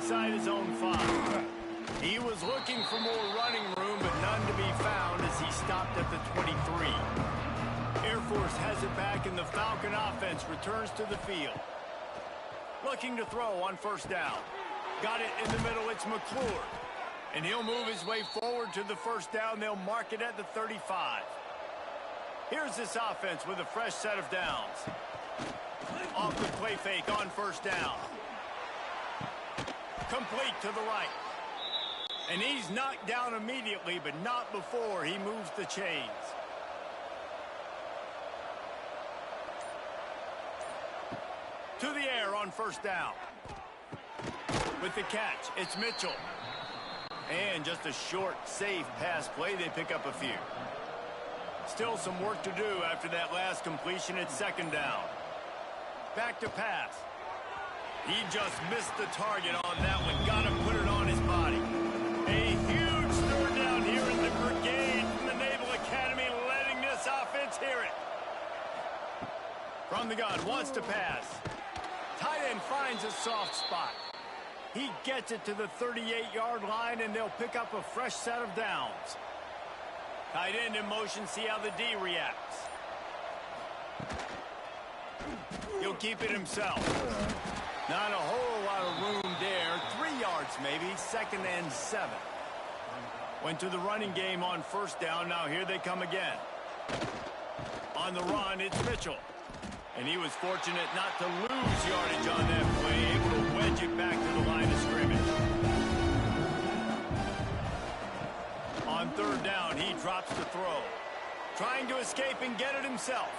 inside his own 5. He was looking for more running room, but none to be found as he stopped at the 23. Air Force has it back, and the Falcon offense returns to the field. Looking to throw on first down. Got it in the middle, it's McClure. And he'll move his way forward to the first down. They'll mark it at the 35. Here's this offense with a fresh set of downs. Off the play fake on first down. Complete to the right. And he's knocked down immediately, but not before he moves the chains. To the air on first down. With the catch, it's Mitchell. And just a short, safe pass play, they pick up a few. Still some work to do after that last completion at second down. Back to pass. He just missed the target on that one. Got to put it on his body. A huge third down here in the brigade from the Naval Academy, letting this offense hear it. From the gun, wants to pass. Tight end finds a soft spot. He gets it to the 38-yard line, and they'll pick up a fresh set of downs. Tight end in motion, see how the D reacts. He'll keep it himself. Not a whole lot of room there. 3 yards maybe, 2nd and 7. Went to the running game on first down. Now here they come again. On the run, it's Mitchell. And he was fortunate not to lose yardage on that play, able to wedge it back to the line of scrimmage. On third down, he drops the throw. Trying to escape and get it himself.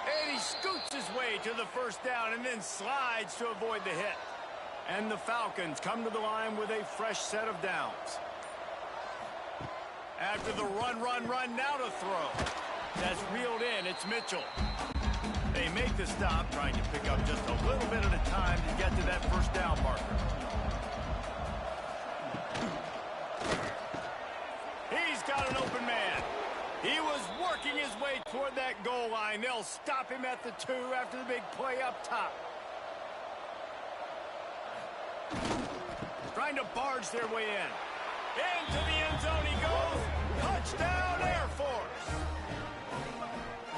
And he scoots his way to the first down and then slides to avoid the hit. And the Falcons come to the line with a fresh set of downs. After the run, now to throw. That's reeled in, it's Mitchell. They make the stop, trying to pick up just a little bit at a time to get to that first down marker. He's got an open man. He was working his way toward that goal line. They'll stop him at the 2 after the big play up top. Trying to barge their way in. Into the end zone he goes. Touchdown, Air Force.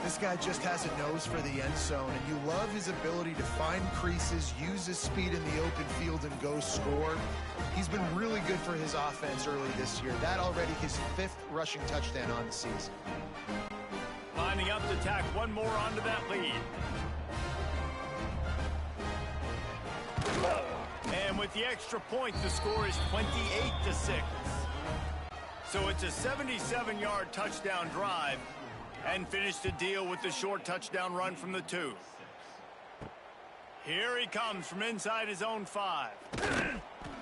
This guy just has a nose for the end zone, and you love his ability to find creases, use his speed in the open field, and go score. He's been really good for his offense early this year. That already his 5th rushing touchdown on the season. Lining up to tack one more onto that lead. And with the extra point, the score is 28-6. So it's a 77-yard touchdown drive. And finish the deal with the short touchdown run from the 2. Here he comes from inside his own 5.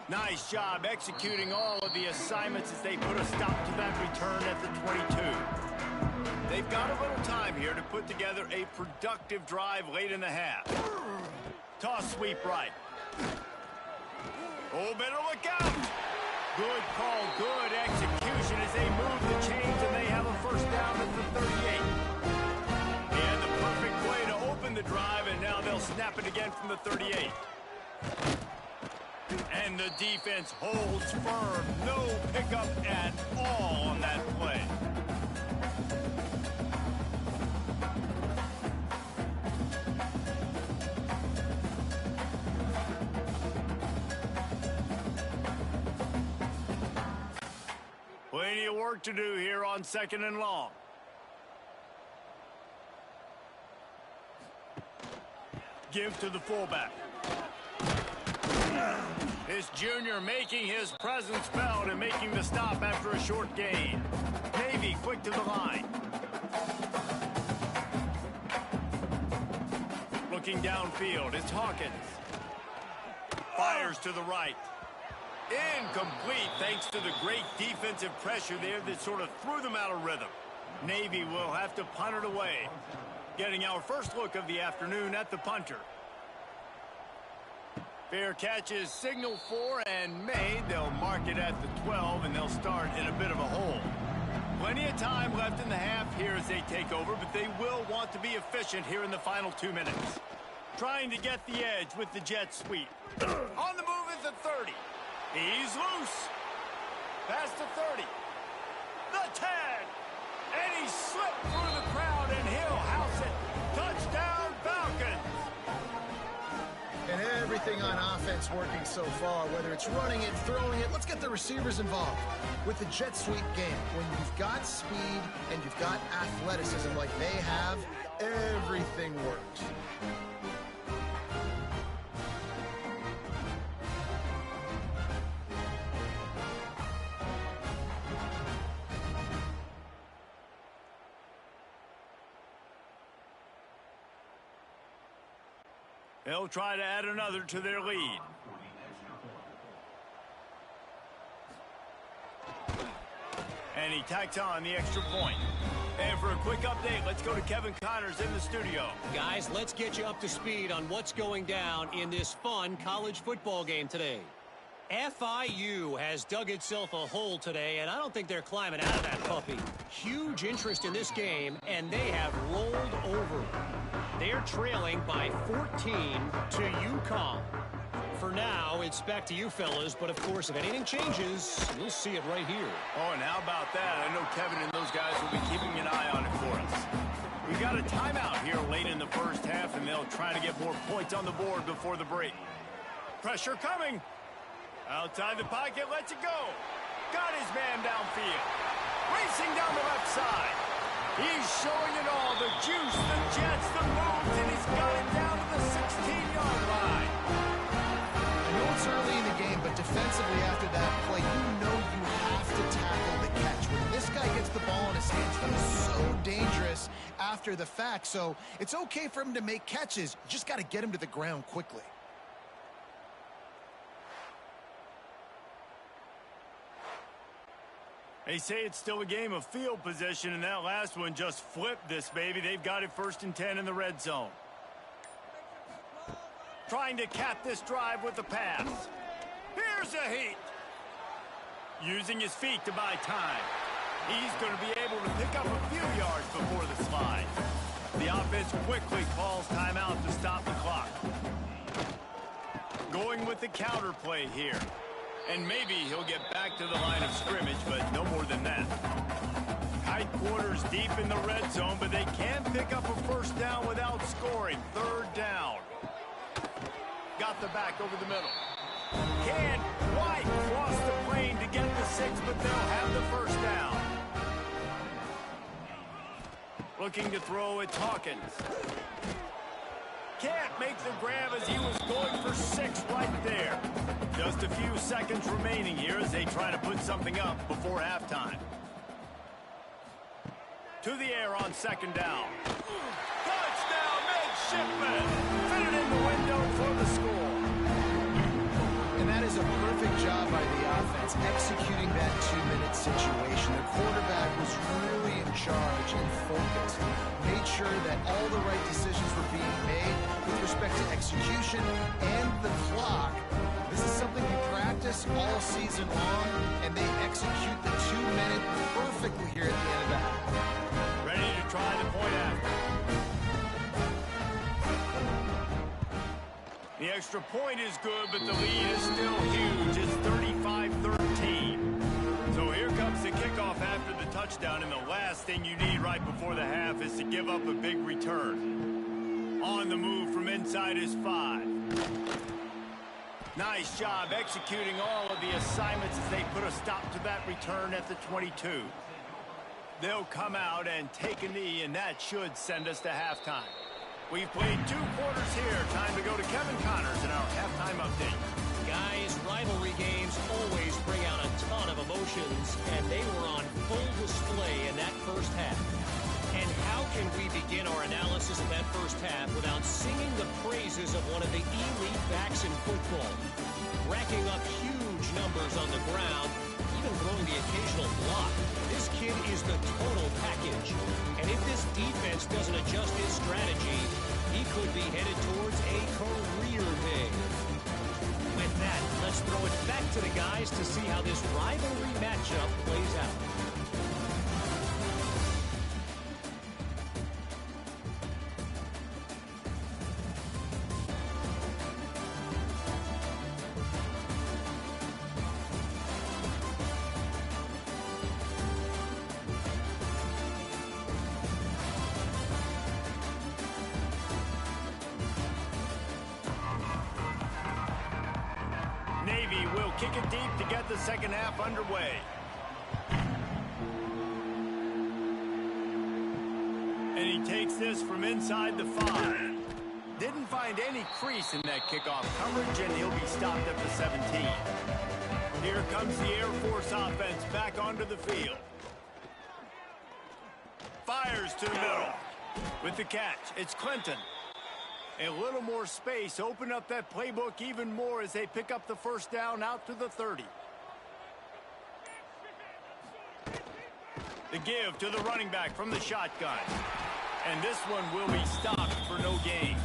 Nice job executing all of the assignments as they put a stop to that return at the 22. They've got a little time here to put together a productive drive late in the half. Toss sweep right. Oh, better look out. Good call, good execution as they move the chains and they have a first down at the 38. And the perfect way to open the drive, and now they'll snap it again from the 38. And the defense holds firm. No pickup at all on that play. Plenty of work to do here on 2nd and long. Give to the fullback. This junior making his presence felt and making the stop after a short gain. Navy quick to the line. Looking downfield, it's Hawkins. Fires to the right. Incomplete thanks to the great defensive pressure there that sort of threw them out of rhythm. Navy will have to punt it away. Getting our first look of the afternoon at the punter. Fair catch is signaled for and made. They'll mark it at the 12, and they'll start in a bit of a hole. Plenty of time left in the half here as they take over, but they will want to be efficient here in the final 2 minutes. Trying to get the edge with the jet sweep. On the move is the 30. He's loose. Past the 30. The 10. And he slipped through the crowd, and he'll house it. Touchdown, Falcons. And everything on offense working so far, whether it's running it, throwing it. Let's get the receivers involved. With the jet sweep game, when you've got speed and you've got athleticism like they have, everything works. They'll try to add another to their lead. And he tacks on the extra point. And for a quick update, let's go to Kevin Connors in the studio. Guys, let's get you up to speed on what's going down in this fun college football game today. FIU has dug itself a hole today, and I don't think they're climbing out of that puppy. Huge interest in this game, and they have rolled over. They're trailing by 14 to UConn. For now, it's back to you fellas, but of course, if anything changes, you'll see it right here. Oh, and how about that? I know Kevin and those guys will be keeping an eye on it for us. We got a timeout here late in the first half, and they'll try to get more points on the board before the break. Pressure coming. Outside the pocket, lets it go. Got his man downfield. Racing down the left side. He's showing it all. The juice, the jets, the moves, and he's got it down to the 16-yard line. I know it's early in the game, but defensively after that play, you know you have to tackle the catch. When this guy gets the ball in his hands, he's so dangerous after the fact. So it's okay for him to make catches. You just got to get him to the ground quickly. They say it's still a game of field position, and that last one just flipped this baby. They've got it 1st and 10 in the red zone. Trying to cap this drive with the pass. Here's a heat. Using his feet to buy time. He's going to be able to pick up a few yards before the slide. The offense quickly calls timeout to stop the clock. Going with the counter play here. And maybe he'll get back to the line of scrimmage, but no more than that. Tight quarters deep in the red zone, but they can pick up a first down without scoring. 3rd down. Got the back over the middle. Can't quite cross the plane to get the 6, but they'll have the first down. Looking to throw at Hawkins. Can't make the grab as he was going for 6 right there. Just a few seconds remaining here as they try to put something up before halftime. To the air on 2nd down. Touchdown, midshipman! Fit it in the window for the score. And that is a perfect job by the offense, executing that 2-minute situation. The quarterback was really in charge and focused. Made sure that all the right decisions were being made with respect to execution and the clock. This is something we practice all season long, and they execute the 2-minute perfectly here at the end of that. Ready to try the point after. The extra point is good, but the lead is still huge. It's 35-13. So here comes the kickoff after the touchdown, and the last thing you need right before the half is to give up a big return. On the move from inside his 5. Nice job executing all of the assignments as they put a stop to that return at the 22. They'll come out and take a knee, and that should send us to halftime. We've played 2 quarters here. Time to go to Kevin Connors in our halftime update. Guys, rivalry games always bring out a ton of emotions, and they were on full display in that first half. And how can we begin our analysis of that first half without singing the praises of one of the elite backs in football? Racking up huge numbers on the ground, even throwing the occasional block. This kid is the total package. And if this defense doesn't adjust his strategy, he could be headed towards a career day. With that, let's throw it back to the guys to see how this rivalry matchup plays out. kick it deep to get the second half underway. And he takes this from inside the 5. Didn't find any crease in that kickoff coverage, and he'll be stopped at the 17. Here comes the Air Force offense back onto the field. Fires to the middle. With the catch, it's Clinton. A little more space, open up that playbook even more as they pick up the first down out to the 30. The give to the running back from the shotgun. And this one will be stopped for no gain.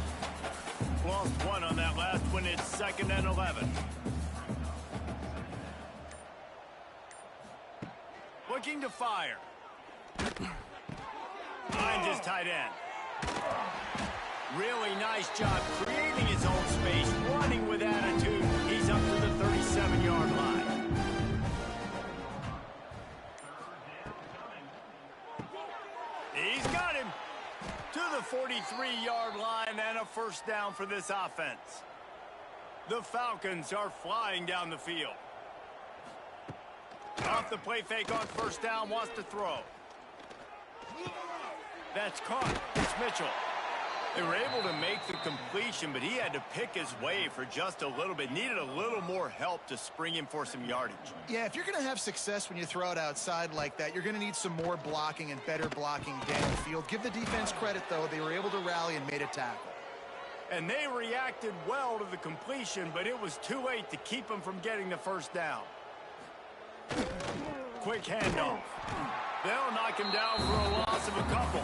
Lost one on that last one. It's 2nd and 11. Looking to fire. Finds his tight end. Really nice job creating his own space, running with attitude. He's up to the 37-yard line. He's got him to the 43-yard line, and a first down for this offense. The Falcons are flying down the field. Off the play fake on first down, wants to throw. That's caught. It's Mitchell. They were able to make the completion, but he had to pick his way for just a little bit. Needed a little more help to spring him for some yardage. Yeah, if you're going to have success when you throw it outside like that, you're going to need some more blocking and better blocking downfield. Give the defense credit, though. They were able to rally and made a tackle. And they reacted well to the completion, but it was too late to keep them from getting the first down. Quick handoff. They'll knock him down for a loss of a couple.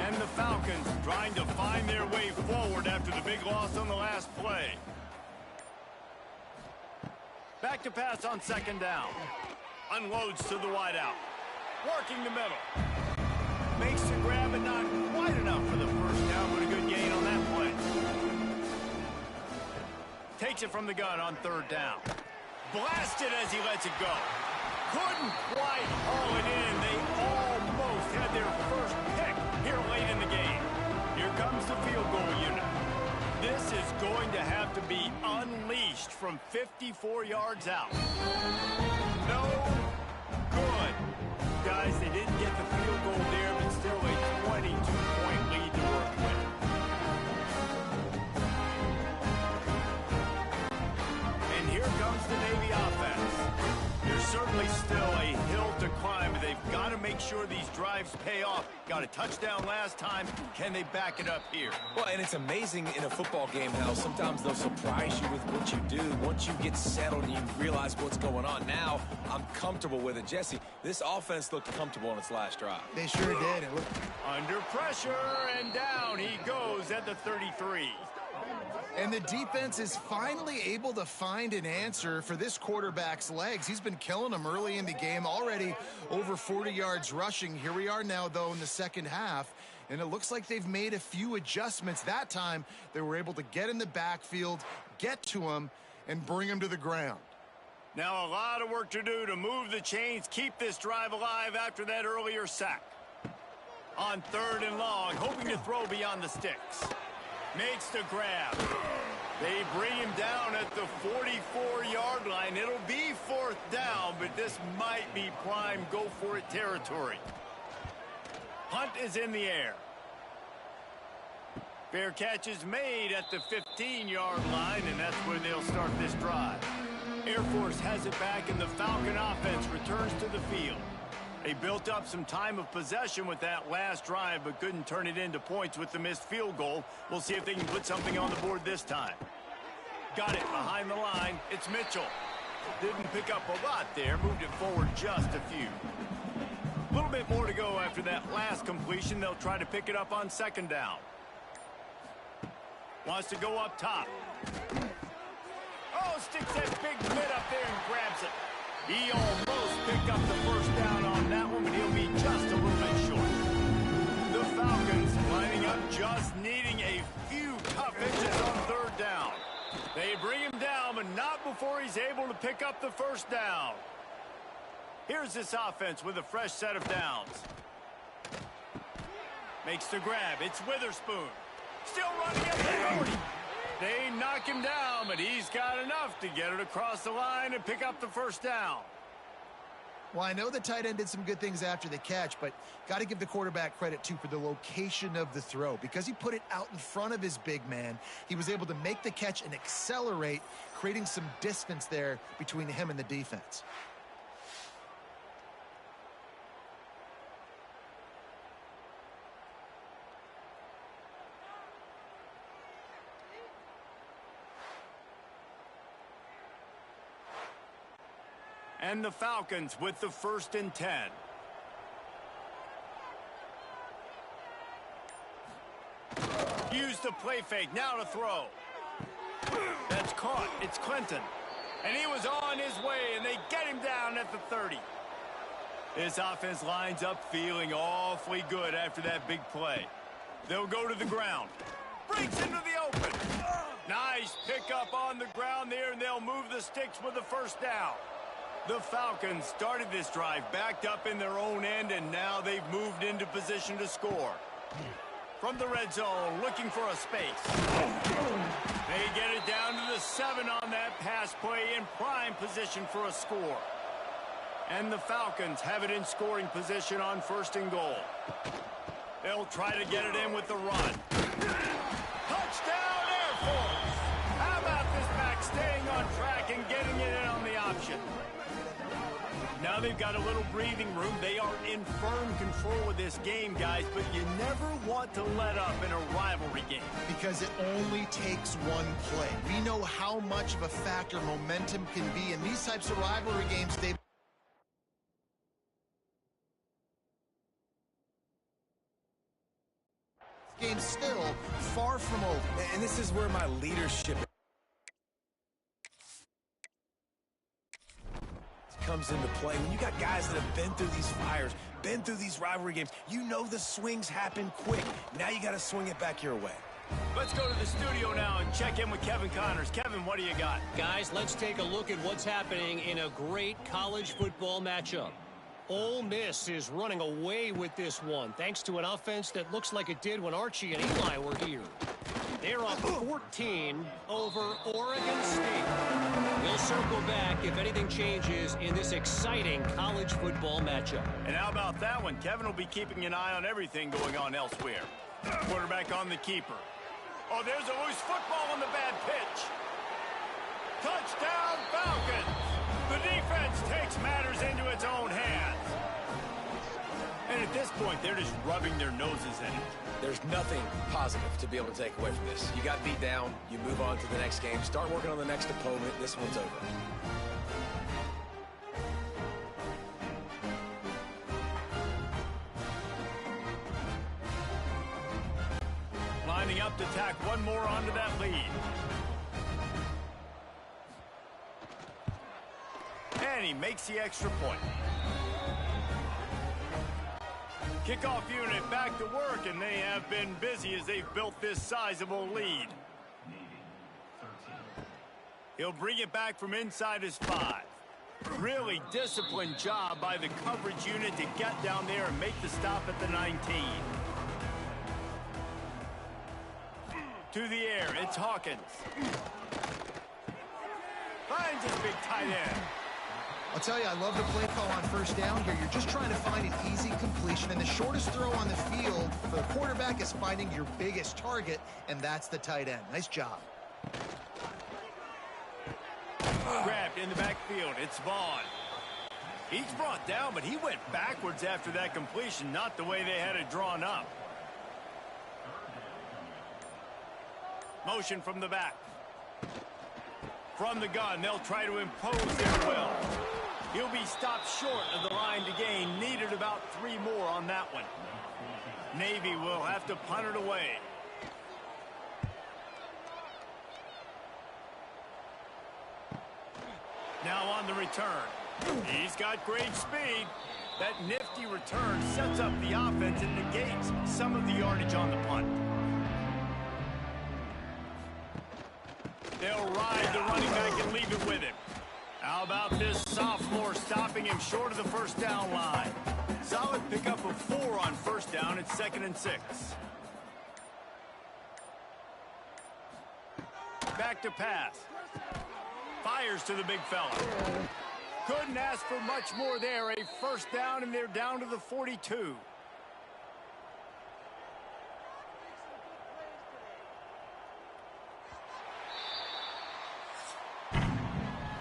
And the Falcons trying to find their way forward after the big loss on the last play. Back to pass on second down. Unloads to the wideout. Working the middle. Makes the grab, but not quite enough for the first down, but a good gain on that play. Takes it from the gun on third down. Blasted as he lets it go. Couldn't quite haul it in. They almost had their first pick here late in the game. Here comes the field goal unit. This is going to have to be unleashed from 54 yards out. No good. Guys, they didn't get the field goal there, but still a 22-point lead to work with. And here comes the Navy offense. There's certainly still a hill to climb, but they've got to make sure these drives pay off. Got a touchdown last time. Can they back it up here? Well, and it's amazing in a football game how sometimes they'll surprise you with what you do. Once you get settled and you realize what's going on. Now, I'm comfortable with it. Jesse, this offense looked comfortable on its last drive. They sure did. It looked... Under pressure, and down he goes at the 33. And the defense is finally able to find an answer for this quarterback's legs. He's been killing them early in the game, already over 40 yards rushing. Here we are now, though, in the second half, and it looks like they've made a few adjustments. That time, they were able to get in the backfield, get to him, and bring him to the ground. Now a lot of work to do to move the chains, keep this drive alive after that earlier sack. On third and long, hoping to throw beyond the sticks. Makes the grab. They bring him down at the 44-yard line. It'll be fourth down, but this might be prime go-for-it territory. Punt is in the air. Fair catch is made at the 15-yard line, and that's where they'll start this drive. Air Force has it back, and the Falcon offense returns to the field. They built up some time of possession with that last drive, but couldn't turn it into points with the missed field goal. We'll see if they can put something on the board this time. Got it behind the line. It's Mitchell. Didn't pick up a lot there. Moved it forward just a few. A little bit more to go after that last completion. They'll try to pick it up on second down. Wants to go up top. Oh, sticks that big mid up there and grabs it. He almost picked up the first down on that one, but he'll be just a little bit short. The Falcons lining up, just needing a few tough inches on third down. They bring him down, but not before he's able to pick up the first down. Here's this offense with a fresh set of downs. Makes the grab. It's Witherspoon. Still running at the 40. They knock him down, but he's got enough to get it across the line and pick up the first down. Well, I know the tight end did some good things after the catch, but got to give the quarterback credit, too, for the location of the throw. Because he put it out in front of his big man, he was able to make the catch and accelerate, creating some distance there between him and the defense. And the Falcons with the 1st and 10. Use the play fake, now to throw. That's caught, it's Clinton. And he was on his way, and they get him down at the 30. This offense lines up feeling awfully good after that big play. They'll go to the ground. Breaks into the open. Nice pickup on the ground there, and they'll move the sticks with the first down. The Falcons started this drive backed up in their own end, and now they've moved into position to score. From the red zone, looking for a space. They get it down to the 7 on that pass play in prime position for a score. And the Falcons have it in scoring position on 1st and goal. They'll try to get it in with the run. Touchdown, Air Force! How about this back staying on track and getting it in on the option? Now they've got a little breathing room. They are in firm control of this game, guys, but you never want to let up in a rivalry game. Because it only takes one play. We know how much of a factor momentum can be in these types of rivalry games. Game's still far from over. And this is where my leadership comes into play. When you got guys that have been through these fires, been through these rivalry games, you know the swings happen quick. Now you got to swing it back your way. Let's go to the studio now and check in with Kevin Connors. Kevin, what do you got? Guys, let's take a look at what's happening in a great college football matchup. Ole Miss is running away with this one, thanks to an offense that looks like it did when Archie and Eli were here. They're up 14 over Oregon State. We'll circle back if anything changes in this exciting college football matchup. And how about that one? Kevin will be keeping an eye on everything going on elsewhere. Quarterback on the keeper. Oh, there's a loose football on the bad pitch. Touchdown, Falcons! The defense takes matters into its own hands. And at this point, they're just rubbing their noses in it. There's nothing positive to be able to take away from this. You got beat down, you move on to the next game, start working on the next opponent. This one's over. Lining up to tack one more onto that lead. And he makes the extra point. Kickoff unit back to work, and they have been busy as they've built this sizable lead. He'll bring it back from inside his 5. Really disciplined job by the coverage unit to get down there and make the stop at the 19. To the air, it's Hawkins. Finds his big tight end. I'll tell you, I love the play call on first down here. You're just trying to find an easy completion, and the shortest throw on the field for the quarterback is finding your biggest target, and that's the tight end. Nice job. Grabbed in the backfield. It's Vaughn. He's brought down, but he went backwards after that completion, not the way they had it drawn up. Motion from the back. From the gun, they'll try to impose their will. He'll be stopped short of the line to gain. Needed about 3 more on that one. Navy will have to punt it away. Now on the return. He's got great speed. That nifty return sets up the offense and negates some of the yardage on the punt. They'll ride the running back and leave it with him. How about this sophomore stopping him short of the first down line? Solid pickup of 4 on first down. It's 2nd and 6. back to pass. Fires to the big fella. Couldn't ask for much more there. A first down, and they're down to the 42.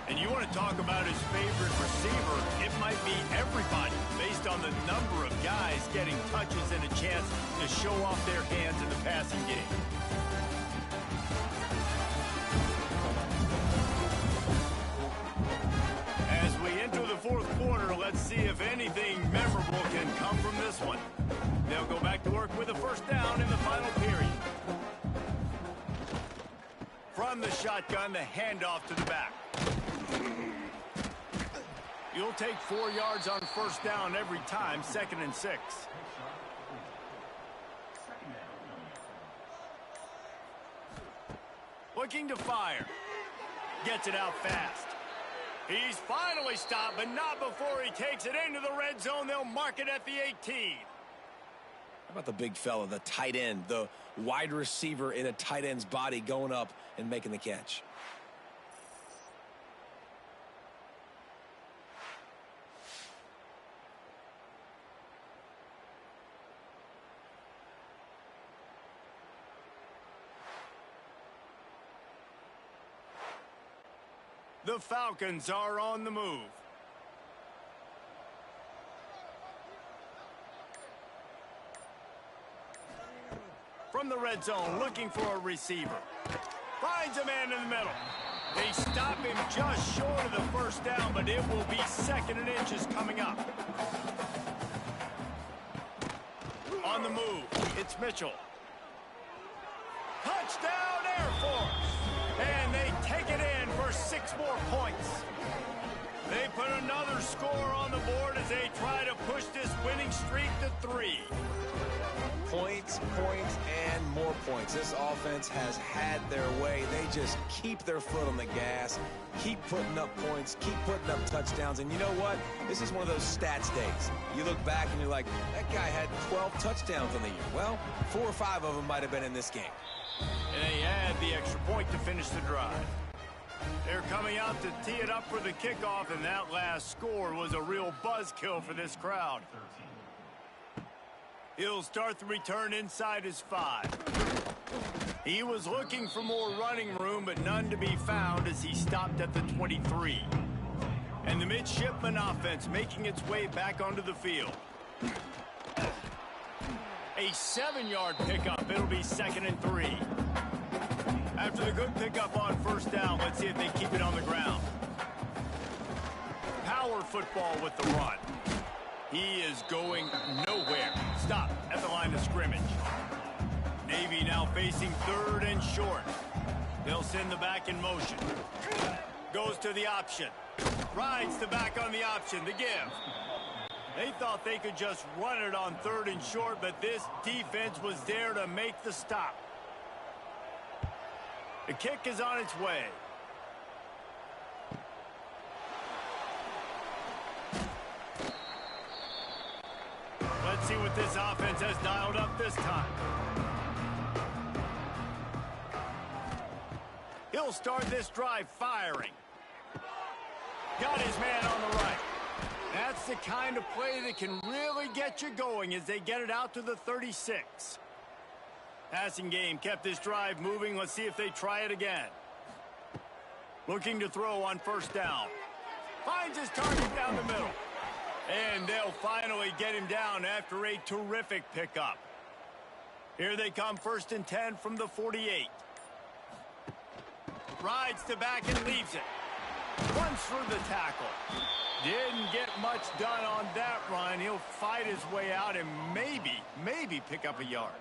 And you want to talk about his favorite receiver, it might be everybody based on the number of guys getting touches and a chance to show off their hands in the passing game. As we enter the fourth quarter, let's see if anything memorable can come from this one. They'll go back to work with a first down in the final period. From the shotgun, the handoff to the back. You'll take 4 yards on first down every time, 2nd and 6. Looking to fire. Gets it out fast. He's finally stopped, but not before he takes it into the red zone. They'll mark it at the 18. How about the big fella, the tight end, the wide receiver in a tight end's body going up and making the catch? The Falcons are on the move. From the red zone, looking for a receiver. Finds a man in the middle. They stop him just short of the first down, but it will be 2nd and inches coming up. On the move, it's Mitchell. Touchdown, Air Force! And they take it in for 6 more points. They put another score on the board as they try to push this winning streak to 3. Points, points, and more points. This offense has had their way. They just keep their foot on the gas, keep putting up points, keep putting up touchdowns. And you know what? This is one of those stats days. You look back and you're like, that guy had 12 touchdowns on the year. Well, 4 or 5 of them might have been in this game. And they add the extra point to finish the drive. They're coming out to tee it up for the kickoff, and that last score was a real buzzkill for this crowd. He'll start the return inside his 5. He was looking for more running room, but none to be found as he stopped at the 23. And the midshipman offense making its way back onto the field. A 7-yard pickup. It'll be 2nd and 3. After the good pickup on first down, let's see if they keep it on the ground. Power football with the run. He is going nowhere. Stop at the line of scrimmage. Navy now facing 3rd and short. They'll send the back in motion. Goes to the option. Rides the back on the option. The give. They thought they could just run it on 3rd and short, but this defense was there to make the stop. The kick is on its way. Let's see what this offense has dialed up this time. He'll start this drive firing. Got his man on the right. That's the kind of play that can really get you going as they get it out to the 36. Passing game kept this drive moving. Let's see if they try it again. Looking to throw on first down. Finds his target down the middle. And they'll finally get him down after a terrific pickup. Here they come, 1st and 10 from the 48. Rides to back and leaves it. Runs through the tackle. Didn't get much done on that run. He'll fight his way out and maybe pick up a yard.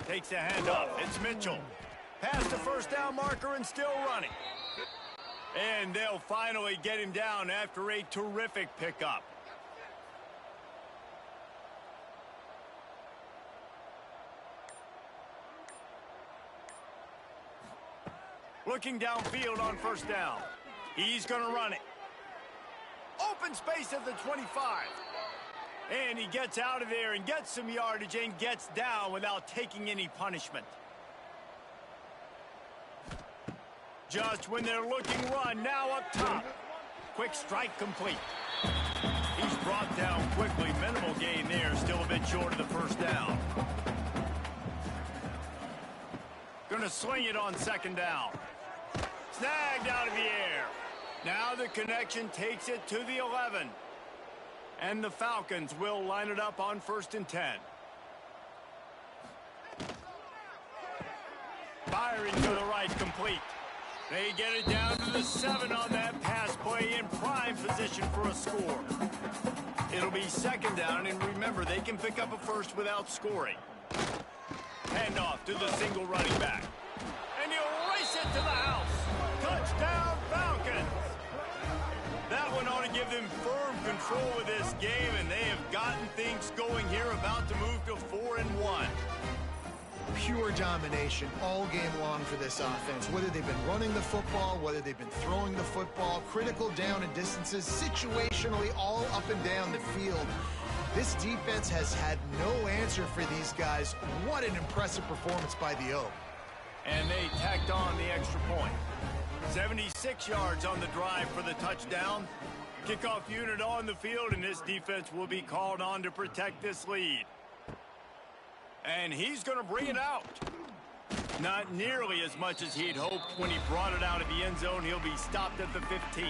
Takes a handoff. It's Mitchell. Past the first down marker and still running. And they'll finally get him down after a terrific pickup. Looking downfield on first down. He's going to run it. Open space at the 25. And he gets out of there and gets some yardage and gets down without taking any punishment. Just when they're looking run, now up top. Quick strike complete. He's brought down quickly. Minimal gain there. Still a bit short of the first down. Going to sling it on second down. Snagged out of the air. Now the connection takes it to the 11. And the Falcons will line it up on 1st and 10. Firing to the right, complete. They get it down to the 7 on that pass play, in prime position for a score. It'll be second down, and remember, they can pick up a first without scoring. Handoff to the single running back. And he'll race it to the house. Touchdown, Falcons! That one ought to give them firm control of this game, and they have gotten things going here, about to move to 4-1. Pure domination all game long for this offense. Whether they've been running the football, whether they've been throwing the football, critical down and distances, situationally all up and down the field. This defense has had no answer for these guys. What an impressive performance by the O. And they tacked on the extra point. 76 yards on the drive for the touchdown. Kickoff unit on the field, and this defense will be called on to protect this lead. And he's going to bring it out. Not nearly as much as he'd hoped when he brought it out of the end zone. He'll be stopped at the 15.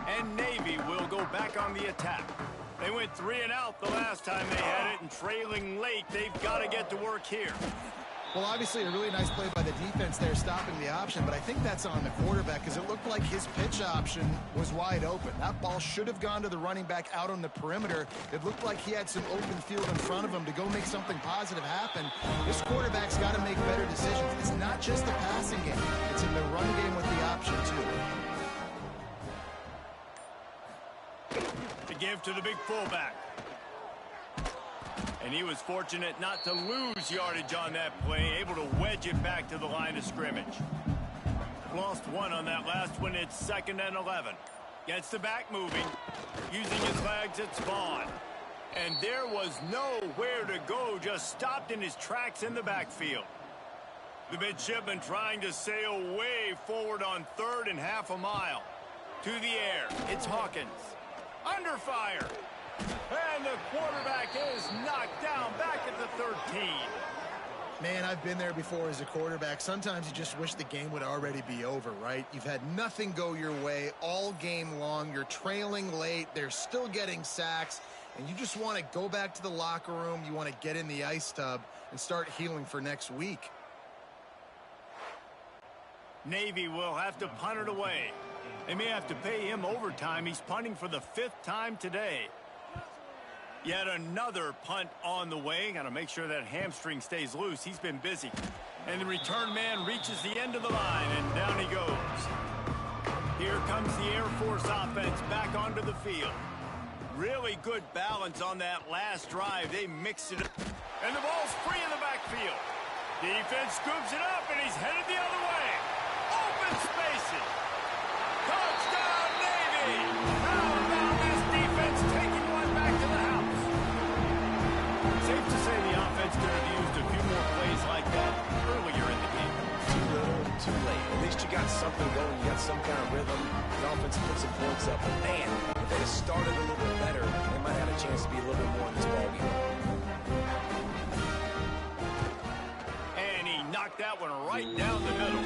And Navy will go back on the attack. They went 3 and out the last time they had it, and trailing late, they've got to get to work here. Well, obviously a really nice play by the defense there, stopping the option, but I think that's on the quarterback because it looked like his pitch option was wide open. That ball should have gone to the running back out on the perimeter. It looked like he had some open field in front of him to go make something positive happen. This quarterback's got to make better decisions. It's not just the passing game. It's in the run game with the option, too. To give to the big fullback. And he was fortunate not to lose yardage on that play, able to wedge it back to the line of scrimmage. Lost 1 on that last one. It's 2nd and 11. Gets the back moving, using his legs. It's Vaughn. And there was nowhere to go, just stopped in his tracks in the backfield. The midshipman trying to sail way forward on 3rd and half a mile. To the air, it's Hawkins. Under fire. And the quarterback is knocked down back at the 13. Man, I've been there before as a quarterback. Sometimes you just wish the game would already be over, right? You've had nothing go your way all game long. You're trailing late. They're still getting sacks. And you just want to go back to the locker room. You want to get in the ice tub and start healing for next week. Navy will have to punt it away. They may have to pay him overtime. He's punting for the 5th time today. Yet another punt on the way. Got to make sure that hamstring stays loose. He's been busy. And the return man reaches the end of the line, and down he goes. Here comes the Air Force offense back onto the field. Really good balance on that last drive. They mixed it up. And the ball's free in the backfield. Defense scoops it up, and he's headed the other way. Open spaces. Touchdown, Navy! How about this defense taking one back to the house? Safe to say the offense could have used a few more plays like that earlier in the game. Too little, too late. At least you got something going. You got some kind of rhythm. The offense put some points up. But man, if they had started a little bit better, they might have a chance to be a little bit more in this ballgame. And he knocked that one right down the middle.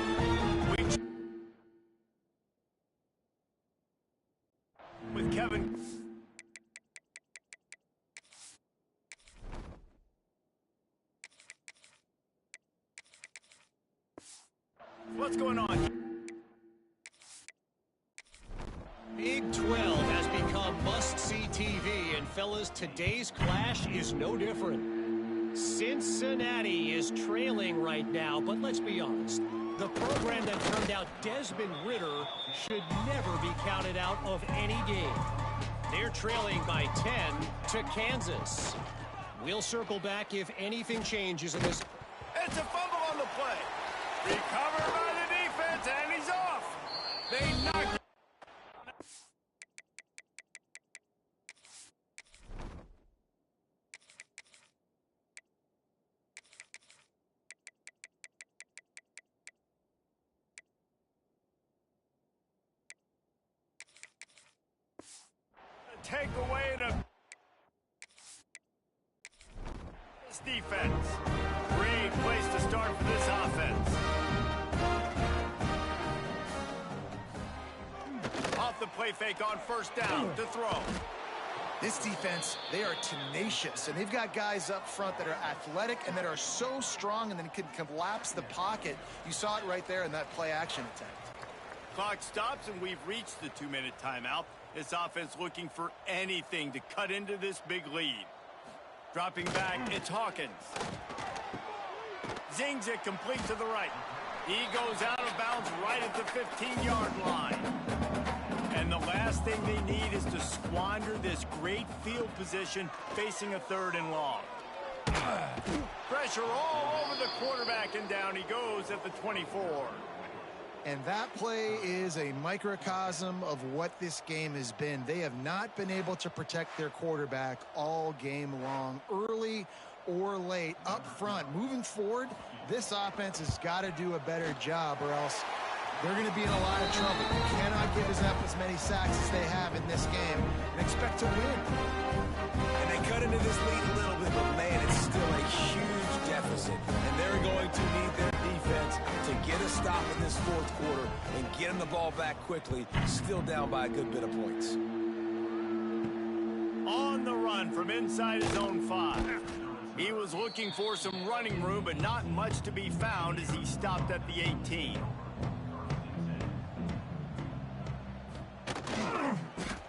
With Kevin. What's going on? Big 12 has become must-see TV, and fellas, today's clash is no different. Cincinnati is trailing right now, but let's be honest. The program that turned out Desmond Ridder should never be counted out of any game. They're trailing by 10 to Kansas. We'll circle back if anything changes in this. It's a fumble on the play. Recovered by the defense, and he's off. They knocked take away the defense. Great place to start for this offense. Off the play fake on first down to throw. This defense, they are tenacious, and they've got guys up front that are athletic and that are so strong and then can collapse the pocket. You saw it right there in that play action attempt. Clock stops, and we've reached the 2-minute timeout. This offense looking for anything to cut into this big lead. Dropping back, it's Hawkins. Zings it complete to the right. He goes out of bounds right at the 15-yard line. And the last thing they need is to squander this great field position facing a 3rd and long. Pressure all over the quarterback, and down he goes at the 24. And that play is a microcosm of what this game has been. They have not been able to protect their quarterback all game long, early or late, up front. Moving forward, this offense has got to do a better job, or else they're going to be in a lot of trouble. You cannot give us up as many sacks as they have in this game and expect to win. And they cut into this lead a little bit, but man, it's still a huge deficit. And they're going to need their defense to get a stop in this 4th quarter and get them the ball back quickly, still down by a good bit of points. On the run from inside his own 5. He was looking for some running room, but not much to be found as he stopped at the 18.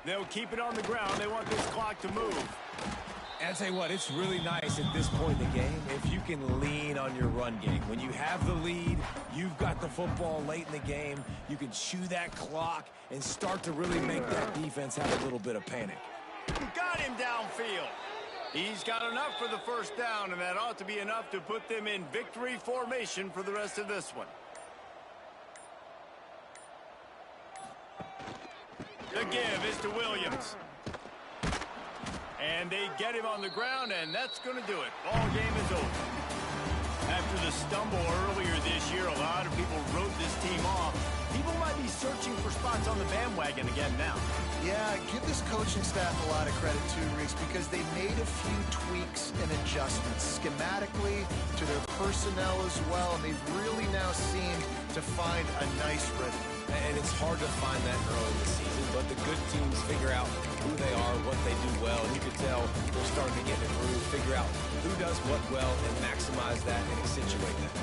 They'll keep it on the ground. They want this clock to move. And I'll tell you what, it's really nice at this point in the game if you can lean on your run game. When you have the lead, you've got the football late in the game, you can chew that clock and start to really make that defense have a little bit of panic. Got him downfield. He's got enough for the first down, and that ought to be enough to put them in victory formation for the rest of this one. The give is to Williams. And they get him on the ground, and that's going to do it. Ball game is over. After the stumble earlier this year, a lot of people wrote this team off. People might be searching for spots on the bandwagon again now. Yeah, give this coaching staff a lot of credit too, Reese, because they made a few tweaks and adjustments schematically to their personnel as well, and they've really now seemed to find a nice rhythm. And it's hard to find that early in the season, but the good teams figure out who they are, what they do well, and you can tell they're starting to get in a groove, figure out who does what well, and maximize that and accentuate that.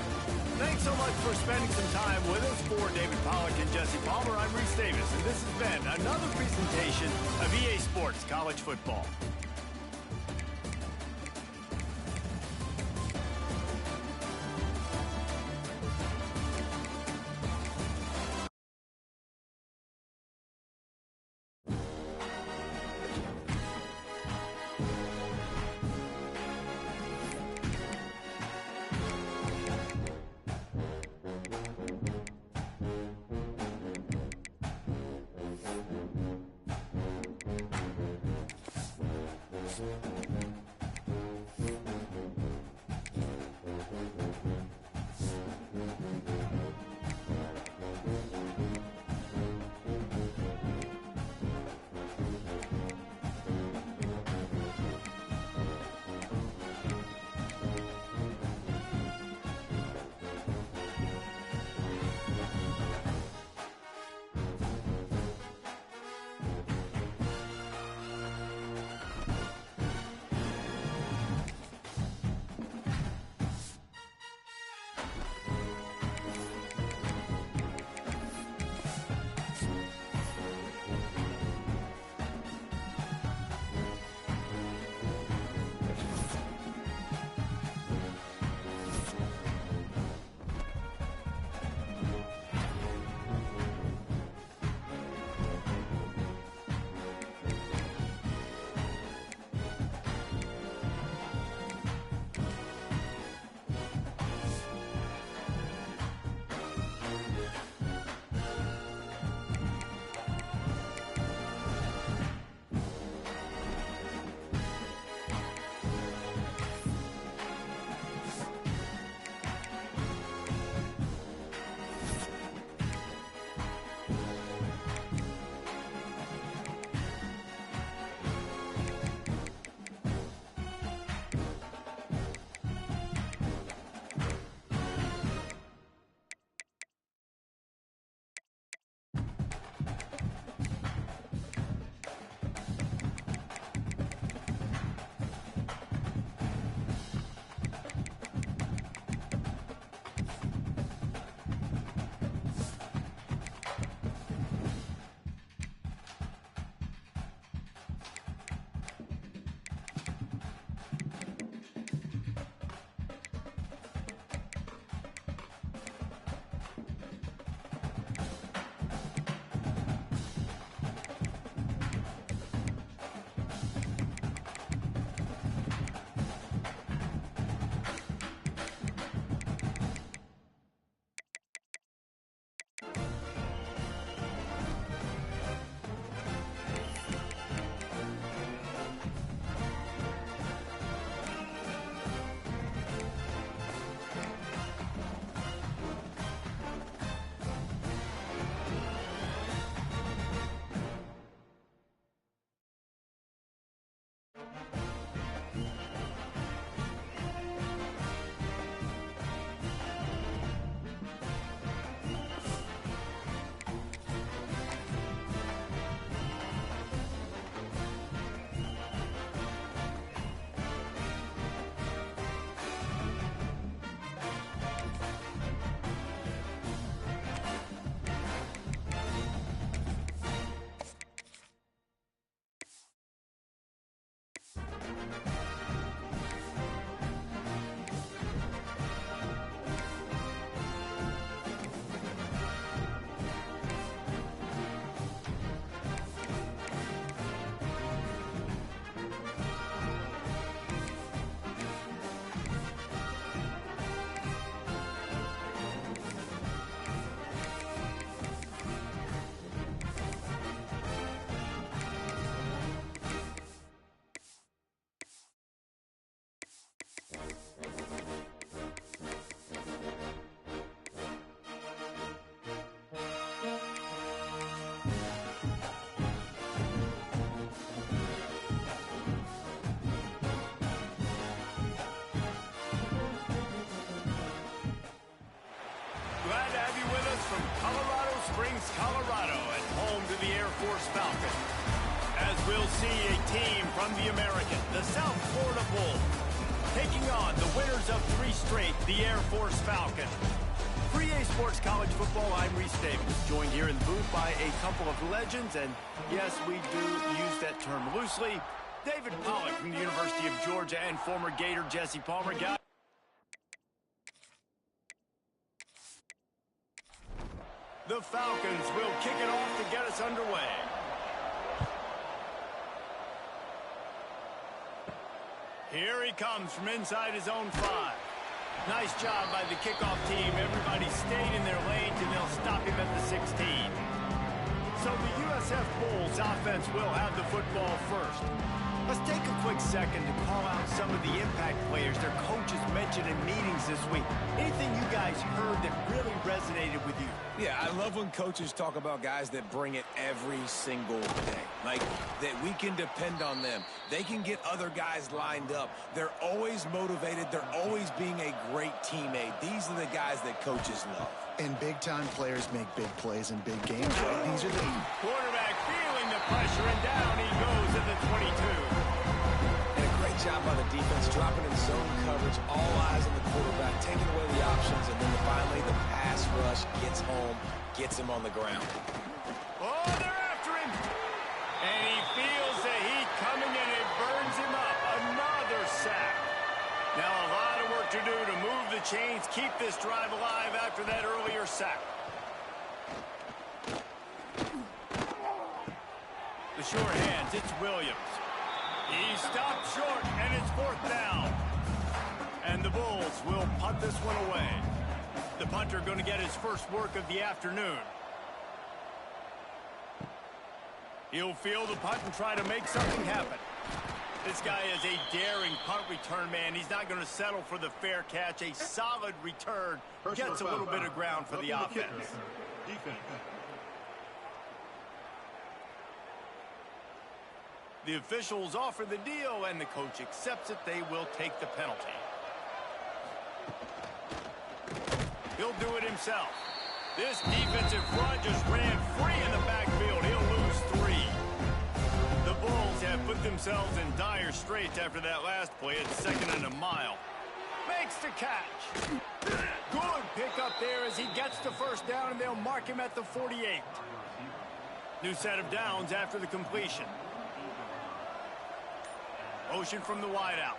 Thanks so much for spending some time with us. For David Pollack and Jesse Palmer, I'm Reese Davis, and this has been another presentation of EA Sports College Football. Glad to have you with us from Colorado Springs, Colorado, and home to the Air Force Falcons. As we'll see a team from the American, the South Florida Bulls, taking on the winners of 3 straight, the Air Force Falcons. For EA Sports College Football, I'm Reese Davis, joined here in the booth by a couple of legends, and yes, we do use that term loosely. David Pollack from the University of Georgia and former Gator Jesse Palmer. The Falcons will kick it off to get us underway. Here he comes from inside his own 5. Nice job by the kickoff team. Everybody stayed in their lanes, and they'll stop him at the 16. So the USF Bulls offense will have the football first. Let's take a quick second to call out some of the impact players their coaches mentioned in meetings this week. Anything you guys heard that really resonated with you? Yeah, I love when coaches talk about guys that bring it every single day. Like, that we can depend on them. They can get other guys lined up. They're always motivated. They're always being a great teammate. These are the guys that coaches love. And big-time players make big plays in big games, right? These are the... Quarterback feeling the pressure, and down he goes at the 22. And a great job by the defense, dropping in zone coverage, all eyes on the quarterback, taking away the options, and then finally the pass rush gets home, gets him on the ground. Oh, they're after him. And he feels the heat coming, and it burns him up. Another sack. Now a lot of work to do to move the chains, keep this drive alive after that earlier sack. The short hands, it's Williams. He stopped short, and it's 4th down. And the Bulls will punt this one away. The punter going to get his first work of the afternoon. He'll field the punt and try to make something happen. This guy is a daring punt return man. He's not going to settle for the fair catch. A solid return gets a little bit of ground for the offense. The officials offer the deal, and the coach accepts it. They will take the penalty. He'll do it himself. This defensive front just ran free in the backfield. He'll lose 3. The Bulls have put themselves in dire straits after that last play. It's 2nd and a mile. Makes the catch. Good pickup there as he gets the first down, and they'll mark him at the 48. New set of downs after the completion. Motion from the wideout.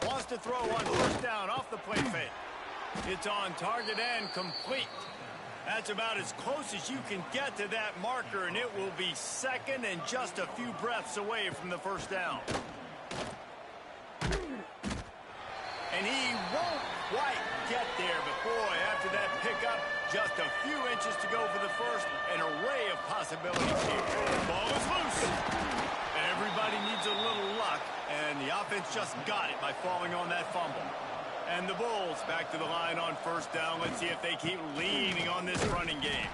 Wants to throw on 1st down off the play fake. It's on target and complete. That's about as close as you can get to that marker, and it will be 2nd and just a few breaths away from the 1st down. And he won't quite get there, but boy, after that pickup, just a few inches to go for the first. An array of possibilities here. Ball is loose. Everybody needs a little luck, and the offense just got it by falling on that fumble. And the Bulls back to the line on 1st down. Let's see if they keep leaning on this running game.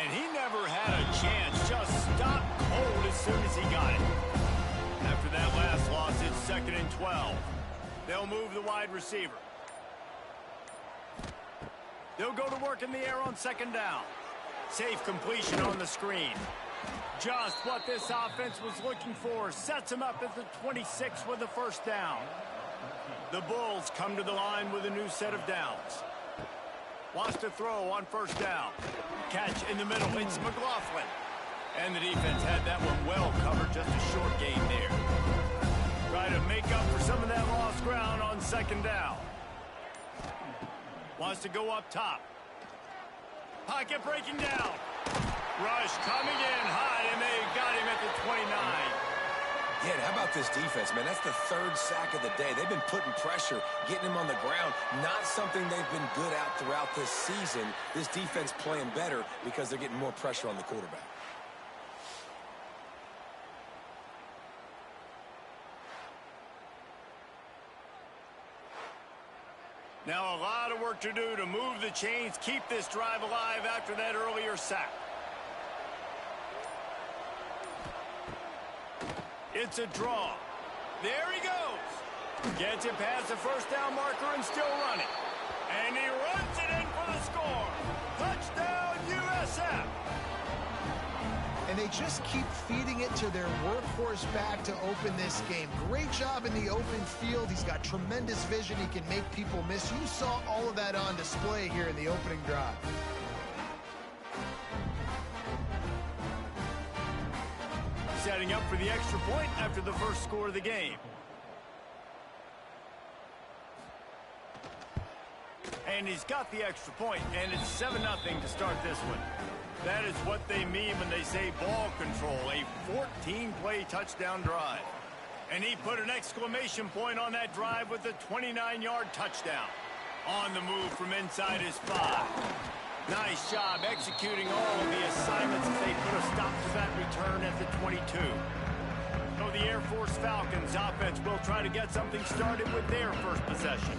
And he never had a chance. Just stopped cold as soon as he got it. After that last loss, it's 2nd and 12. They'll move the wide receiver. They'll go to work in the air on 2nd down. Safe completion on the screen. Just what this offense was looking for. Sets him up at the 26 with the 1st down. The Bulls come to the line with a new set of downs. Wants to throw on 1st down. Catch in the middle. It's McLaughlin. And the defense had that one well covered, just a short gain there. Try to make up for some of that lost ground on second down. Wants to go up top. Pocket breaking down. Rush coming in hot, and they got him at the 29. Yeah, and how about this defense, man? That's the third sack of the day. They've been putting pressure, getting him on the ground. Not something they've been good at throughout this season. This defense playing better because they're getting more pressure on the quarterback. Now a lot of work to do to move the chains, keep this drive alive after that earlier sack. It's a draw. There he goes. Gets it past the first down marker and still running. And he runs it in for the score. Touchdown, USF. And they just keep feeding it to their workhorse back to open this game. Great job in the open field. He's got tremendous vision. He can make people miss. You saw all of that on display here in the opening drive. Setting up for the extra point after the first score of the game. And he's got the extra point, and it's 7-0 to start this one. That is what they mean when they say ball control, a 14-play touchdown drive. And he put an exclamation point on that drive with a 29-yard touchdown. On the move from inside his 5. Nice job executing all of the assignments as they put a stop to that return at the 22. So the Air Force Falcons offense will try to get something started with their first possession.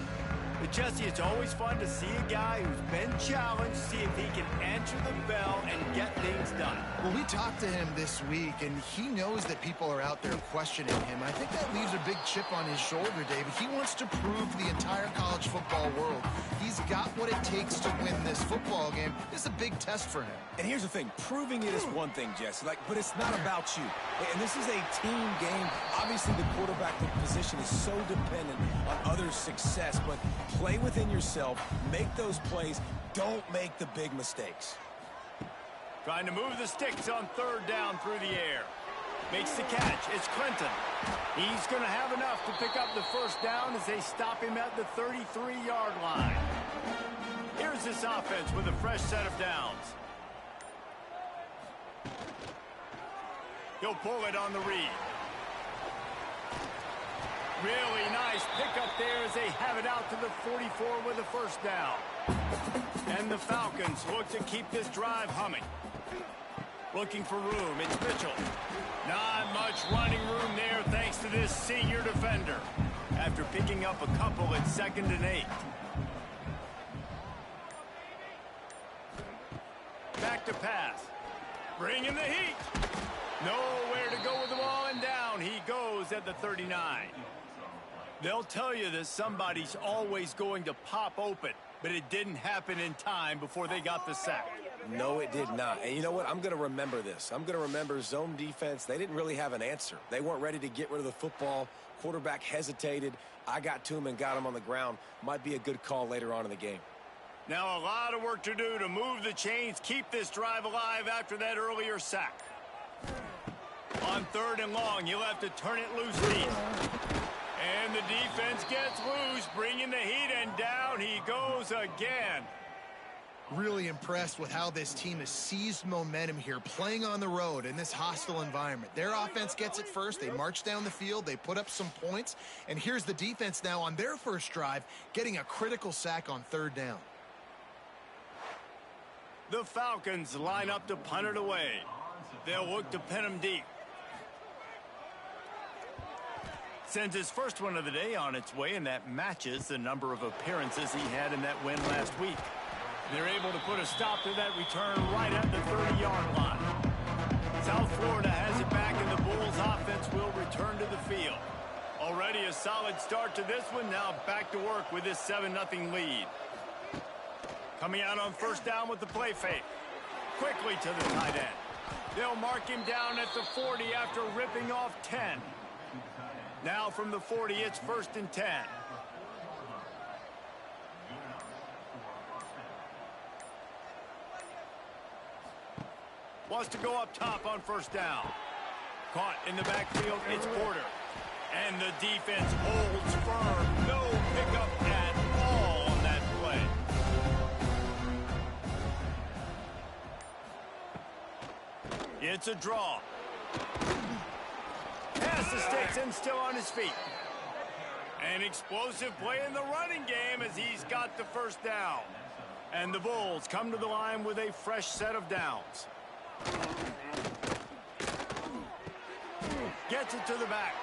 But Jesse, it's always fun to see a guy who's been challenged, see if he can answer the bell and get things done. Well, we talked to him this week, and he knows that people are out there questioning him. I think that leaves a big chip on his shoulder, David. He wants to prove to the entire college football world he's got what it takes to win this football game. This is a big test for him. And here's the thing, proving it is one thing, Jesse, but it's not about you. And this is a team game. Obviously, the quarterback position is so dependent on others' success, but play within yourself, make those plays, don't make the big mistakes. Trying to move the sticks on third down through the air. Makes the catch. It's Clinton. He's going to have enough to pick up the first down as they stop him at the 33-yard line. Here's this offense with a fresh set of downs. He'll pull it on the read. Really nice pickup there as they have it out to the 44 with a first down. And the Falcons look to keep this drive humming. Looking for room. It's Mitchell. Not much running room there thanks to this senior defender. After picking up a couple at 2nd and 8. Back to pass. Bringing the heat. Nowhere to go with the ball, and down he goes at the 39. They'll tell you that somebody's always going to pop open, but it didn't happen in time before they got the sack. No, it did not. And you know what? I'm going to remember this. I'm going to remember zone defense. They didn't really have an answer. They weren't ready to get rid of the football. Quarterback hesitated. I got to him and got him on the ground. Might be a good call later on in the game. Now a lot of work to do to move the chains, keep this drive alive after that earlier sack. On 3rd and long, you'll have to turn it loose deep. And the defense gets loose, bringing the heat, and down he goes again. Really impressed with how this team has seized momentum here, playing on the road in this hostile environment. Their offense gets it first. They march down the field. They put up some points. And here's the defense now on their first drive, getting a critical sack on 3rd down. The Falcons line up to punt it away. They'll look to pin him deep. Sends his first one of the day on its way, and that matches the number of appearances he had in that win last week. They're able to put a stop to that return right at the 30-yard line. South Florida has it back, and the Bulls offense will return to the field. Already a solid start to this one. Now back to work with this 7-0 lead. Coming out on first down with the play fake. Quickly to the tight end. They'll mark him down at the 40 after ripping off 10. Now from the 40, it's 1st and 10. Wants to go up top on first down. Caught in the backfield, it's Porter. And the defense holds firm. No pickup at all on that play. It's a draw. Pass the sticks and still on his feet. An explosive play in the running game as he's got the first down. And the Bulls come to the line with a fresh set of downs. Gets it to the back.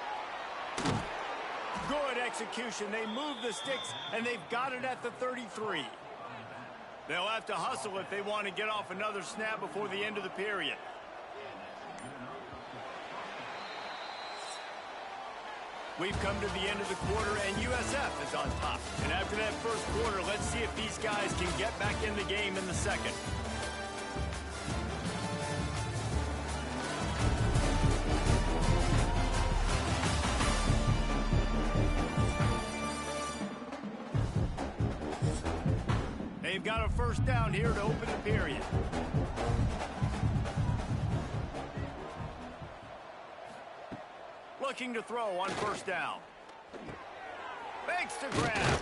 Good execution. They move the sticks, and they've got it at the 33. They'll have to hustle if they want to get off another snap before the end of the period. We've come to the end of the quarter, and USF is on top. And after that first quarter, let's see if these guys can get back in the game in the second. They've got a first down here to open the period. Looking to throw on first down. Makes the grab.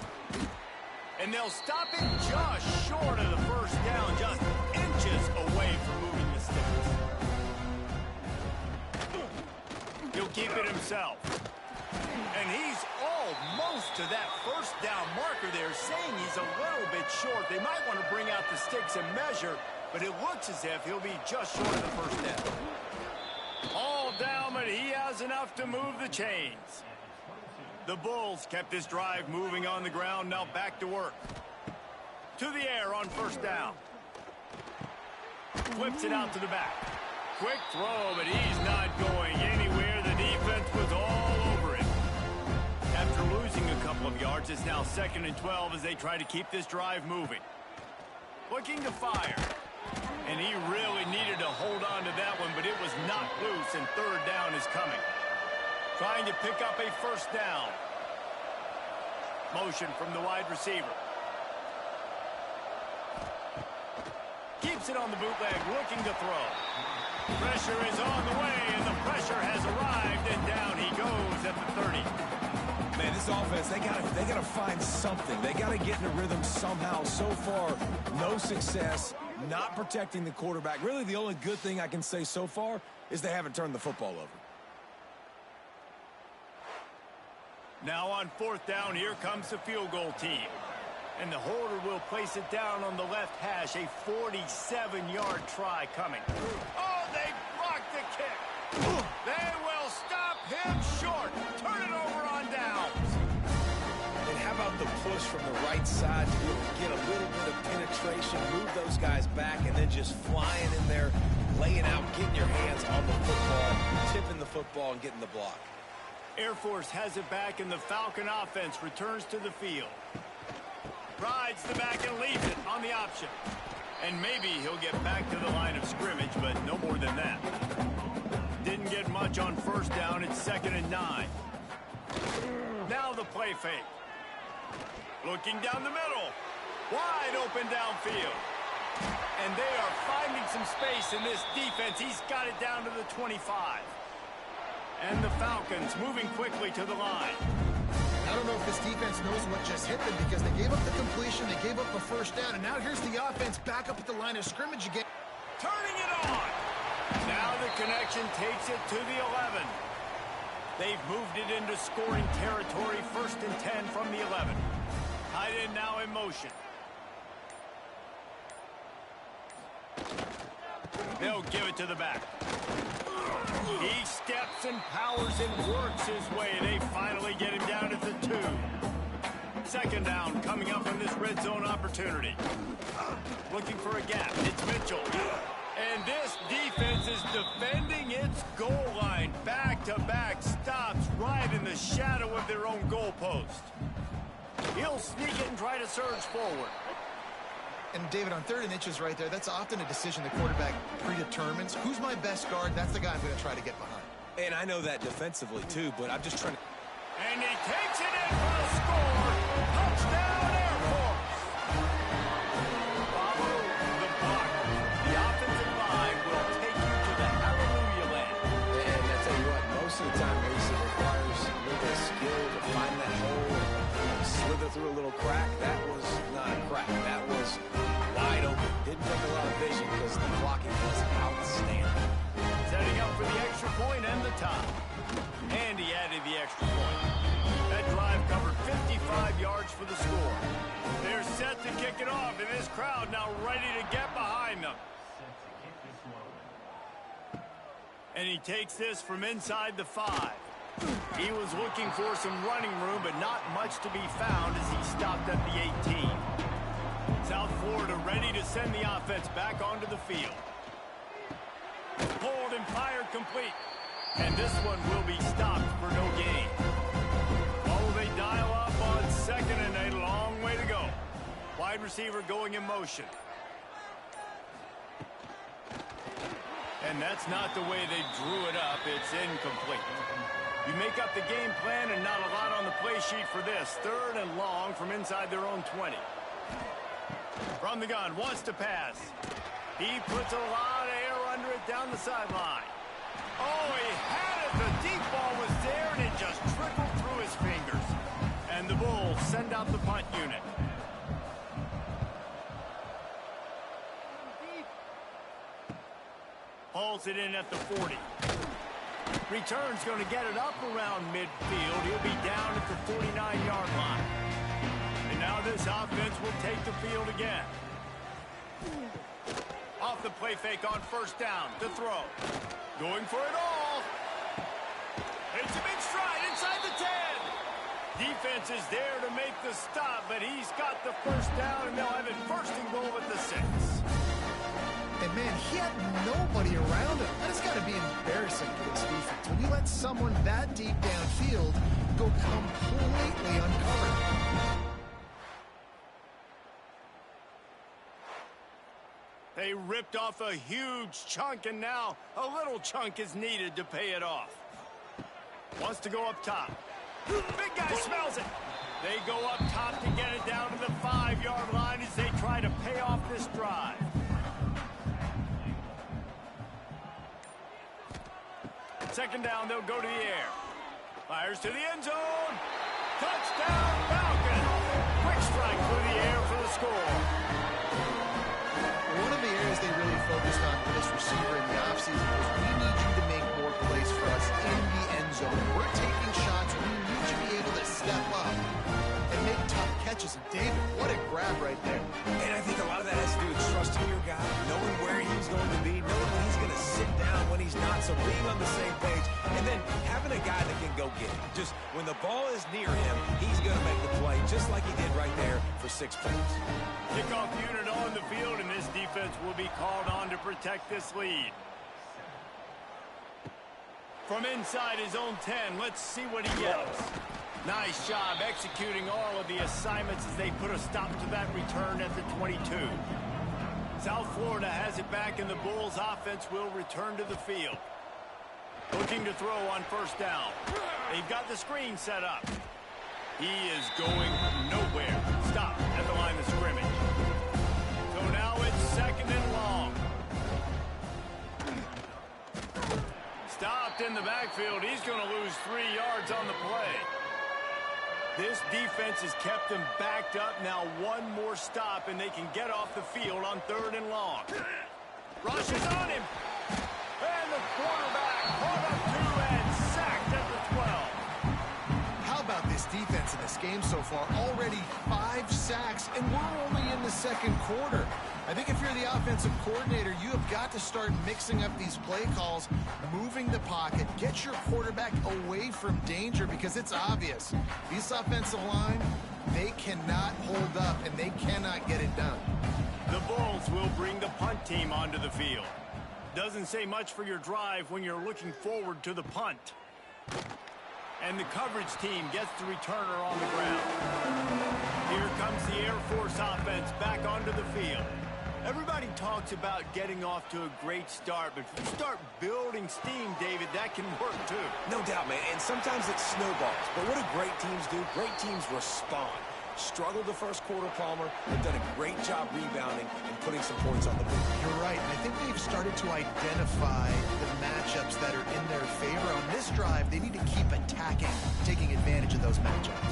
And they'll stop it just short of the first down, just inches away from moving the sticks. He'll keep it himself. And he's almost to that first down marker there, saying he's a little bit short. They might want to bring out the sticks and measure, but it looks as if he'll be just short of the first down. All down, but he has enough to move the chains. The Bulls kept this drive moving on the ground, now back to work. To the air on first down. Flips it out to the back. Quick throw, but he's not going anywhere. The defense was all over it. After losing a couple of yards, it's now 2nd and 12 as they try to keep this drive moving. Looking to fire. And he really needed to hold on to that one, but it was knocked loose, and third down is coming. Trying to pick up a first down. Motion from the wide receiver. Keeps it on the bootleg, looking to throw. Pressure is on the way, and the pressure has arrived, and down he goes at the 30. Man, this offense, they gotta find something. They gotta get in a rhythm somehow. So far, no success, not protecting the quarterback. Really, the only good thing I can say so far is they haven't turned the football over. Now on fourth down, here comes the field goal team. And the holder will place it down on the left hash. A 47-yard try coming. Oh, they blocked the kick. They will stop him short. Turn it over on downs. And how about the push from the right side to be able to get a little bit of penetration, move those guys back, and then just flying in there, laying out, getting your hands on the football, tipping the football, and getting the block. Air Force has it back, and the Falcon offense returns to the field. Rides the back and leaves it on the option. And maybe he'll get back to the line of scrimmage, but no more than that. Didn't get much on first down. It's 2nd and 9. Now the play fake. Looking down the middle. Wide open downfield. And they are finding some space in this defense. He's got it down to the 25. And the Falcons moving quickly to the line. I don't know if this defense knows what just hit them because they gave up the completion, they gave up a first down, and now here's the offense back up at the line of scrimmage again. Turning it on. Now the connection takes it to the 11. They've moved it into scoring territory, 1st and 10 from the 11. Tight end now in motion. They'll give it to the back. He steps and powers and works his way. They finally get him down at the 2. 2nd down coming up on this red zone opportunity. Looking for a gap. It's Mitchell. And this defense is defending its goal line. Back-to-back stops right in the shadow of their own goalpost. He'll sneak it and try to surge forward. And David, on 3rd and inches right there, that's often a decision the quarterback predetermines. Who's my best guard? That's the guy I'm going to try to get behind. And I know that defensively, too, but I'm just trying to... And he takes it in for the score. Touchdown, Air Force. Follow the block. The offensive line will take through a little crack. That was not a crack. That was wide open. Didn't take a lot of vision because the blocking was outstanding. Setting up for the extra point and the tie. And he added the extra point. That drive covered 55 yards for the score. They're set to kick it off, and this crowd now ready to get behind them. And he takes this from inside the 5. He was looking for some running room, but not much to be found as he stopped at the 18. South Florida ready to send the offense back onto the field. Pulled and fired complete. And this one will be stopped for no gain. Oh, they dial up on second, and a long way to go. Wide receiver going in motion. And that's not the way they drew it up. It's incomplete. You make up the game plan and not a lot on the play sheet for this. 3rd and long from inside their own 20. From the gun, wants to pass. He puts a lot of air under it down the sideline. Oh, he had it. The deep ball was there, and it just trickled through his fingers. And the Bulls send out the punt unit. Hauls it in at the 40. Return's going to get it up around midfield. He'll be down at the 49-yard line. And now this offense will take the field again. Off the play fake on 1st down to throw. Going for it all. It's a big stride inside the 10. Defense is there to make the stop, but he's got the 1st down, and they'll have it 1st and goal at the 6. And, man, he had nobody around him. That has got to be embarrassing for this defense. When you let someone that deep downfield go completely uncovered. They ripped off a huge chunk, and now a little chunk is needed to pay it off. Wants to go up top. Big guy smells it. They go up top to get it down to the 5-yard line as they try to pay off this drive. Second down, they'll go to the air. Fires to the end zone. Touchdown, Falcons. Quick strike through the air for the score. One of the areas they really focused on for this receiver in the offseason was we need you to make more plays for us in the end zone. We're taking shots. We need you to be able to step up and make tough catches. And David, what a grab right there. And I think a lot of that has to do with trusting your guy, knowing where he's going to be, knowing when he's going to sit down, when he's not, so being on the same page, and then having a guy that can go get it. Just when the ball is near him, he's going to make the play, just like he did right there for 6 points. Kickoff unit on the field, and this defense will be called on to protect this lead. From inside his own 10, let's see what he gets. Nice job executing all of the assignments as they put a stop to that return at the 22. South Florida has it back, and the Bulls offense will return to the field. Looking to throw on 1st down. They've got the screen set up. He is going nowhere. Stop at the line of scrimmage. So now it's 2nd and long. Stopped in the backfield. He's going to lose 3 yards on the play. This defense has kept them backed up. Now one more stop, and they can get off the field on 3rd and long. Rushes on him. And the quarterback caught up 2 and sacked at the 12. How about this defense in this game so far? Already 5 sacks, and we're only in the 2nd quarter. I think if you're the offensive coordinator, you have got to start mixing up these play calls, moving the pocket, get your quarterback away from danger, because it's obvious. This offensive line, they cannot hold up, and they cannot get it done. The Bulls will bring the punt team onto the field. Doesn't say much for your drive when you're looking forward to the punt. And the coverage team gets the returner on the ground. Here comes the Air Force offense back onto the field. Everybody talks about getting off to a great start, but if you start building steam, David, that can work too. No doubt, man, and sometimes it snowballs. But what do great teams do? Great teams respond. Struggled the first quarter, Palmer. They've done a great job rebounding and putting some points on the board. You're right. I think they've started to identify the matchups that are in their favor. On this drive, they need to keep attacking, taking advantage of those matchups.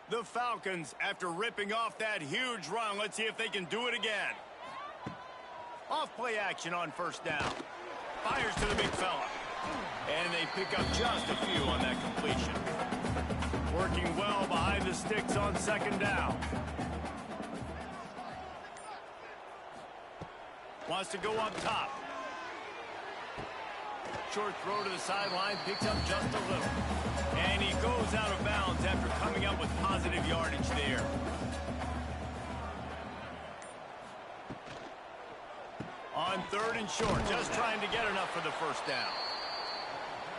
The Falcons, after ripping off that huge run, let's see if they can do it again. Off play action on first down. Fires to the big fella. And they pick up just a few on that completion. Working well behind the sticks on second down. Wants to go up top. Short throw to the sideline, picks up just a little. And he goes out of bounds after coming up with positive yardage there. On third and short, just trying to get enough for the first down.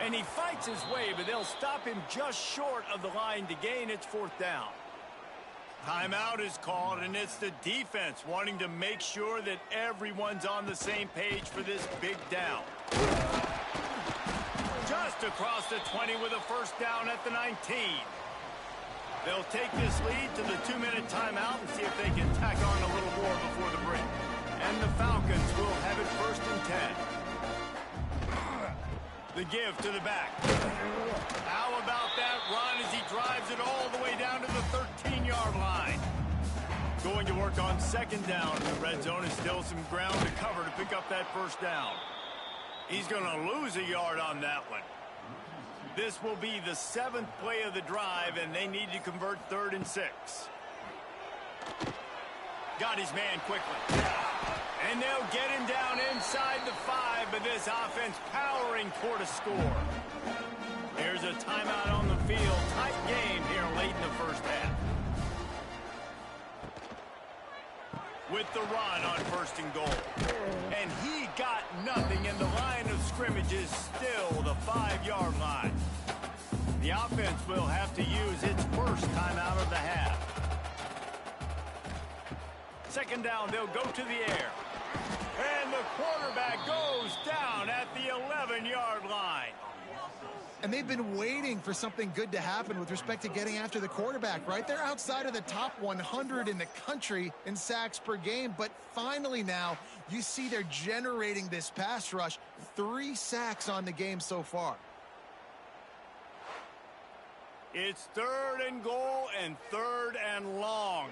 And he fights his way, but they'll stop him just short of the line to gain its fourth down. Timeout is called, and it's the defense wanting to make sure that everyone's on the same page for this big down. Just across the 20 with a first down at the 19. They'll take this lead to the 2-minute timeout and see if they can tack on a little more before the break. And the Falcons will have it first and 10. The give to the back. How about that run as he drives it all the way down to the 13-yard line? Going to work on second down. The red zone is still some ground to cover to pick up that first down. He's going to lose a yard on that one. This will be the 7th play of the drive, and they need to convert 3rd and 6. Got his man quickly. And they'll get him down inside the 5, but this offense powering toward a score. Here's a timeout on the field. Tight game here late in the first half. With the run on first and goal. And he got nothing, and the line of scrimmage is still the 5-yard line. The offense will have to use its first timeout of the half. Second down, they'll go to the air. And the quarterback goes down at the 11-yard line. And they've been waiting for something good to happen with respect to getting after the quarterback, right? They're outside of the top 100 in the country in sacks per game, but finally now you see they're generating this pass rush. 3 sacks on the game so far. It's 3rd and goal and 3rd and long.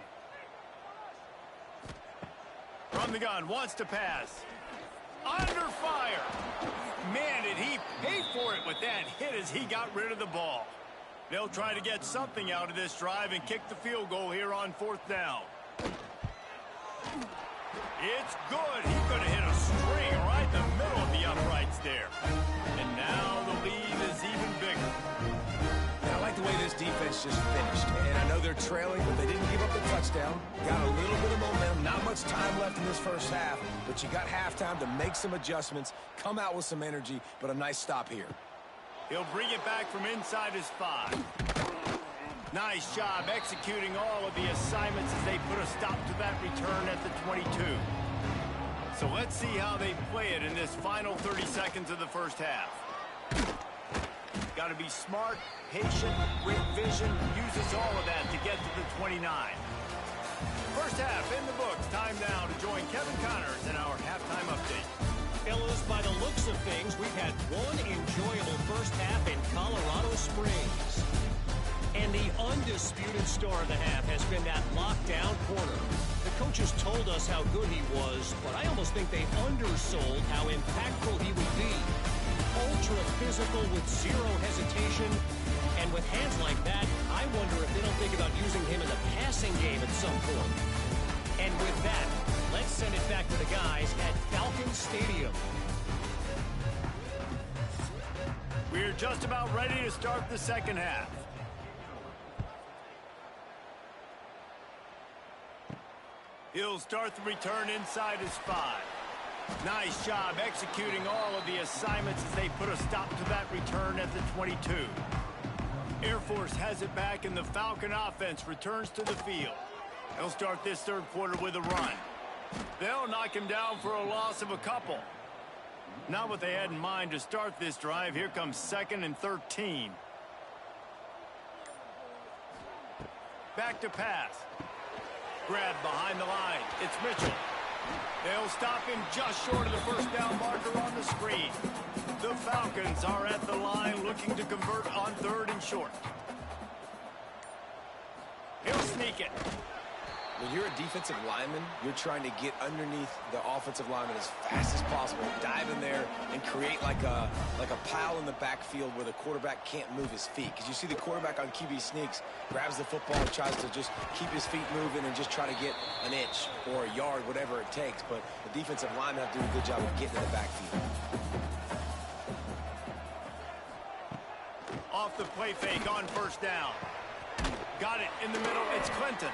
From the gun, wants to pass. Under fire. Man, did he pay for it with that hit as he got rid of the ball. They'll try to get something out of this drive and kick the field goal here on 4th down. It's good. He could have hit a string right in the middle of the uprights there. And now the lead is even bigger. I like the way this defense just finished. And I know they're trailing, but they didn't give up the touchdown. Got a little bit of momentum. Not much time left in this first half, but you got halftime to make some adjustments, come out with some energy, but a nice stop here. He'll bring it back from inside his 5. Nice job executing all of the assignments as they put a stop to that return at the 22. So let's see how they play it in this final 30 seconds of the first half. Got to be smart, patient, great vision, uses all of that to get to the 29. First half in the books. Time now to join Kevin Connors in our halftime update. Fellas, by the looks of things, we've had one enjoyable first half in Colorado Springs. And the undisputed star of the half has been that lockdown corner. The coaches told us how good he was, but I almost think they undersold how impactful he would be. Ultra physical with zero hesitation, and with hands like that, I wonder if they don't think about using him in the passing game at some point. And with that, let's send it back to the guys at Falcons Stadium. We're just about ready to start the second half. He'll start the return inside his 5. Nice job executing all of the assignments as they put a stop to that return at the 22. Air Force has it back, and the Falcon offense returns to the field. They'll start this 3rd quarter with a run. They'll knock him down for a loss of a couple. Not what they had in mind to start this drive. Here comes 2nd and 13. Back to pass. Grab behind the line. It's Mitchell. They'll stop him just short of the first down marker on the screen. The Falcons are at the line looking to convert on 3rd and short. sneak it. When you're a defensive lineman, you're trying to get underneath the offensive lineman as fast as possible, dive in there and create like a pile in the backfield where the quarterback can't move his feet. Because you see the quarterback on QB sneaks, grabs the football and tries to just keep his feet moving and just try to get an inch or a yard, whatever it takes. But the defensive linemen have to do a good job of getting in the backfield. Off the play fake on first down. Got it in the middle. It's Clinton.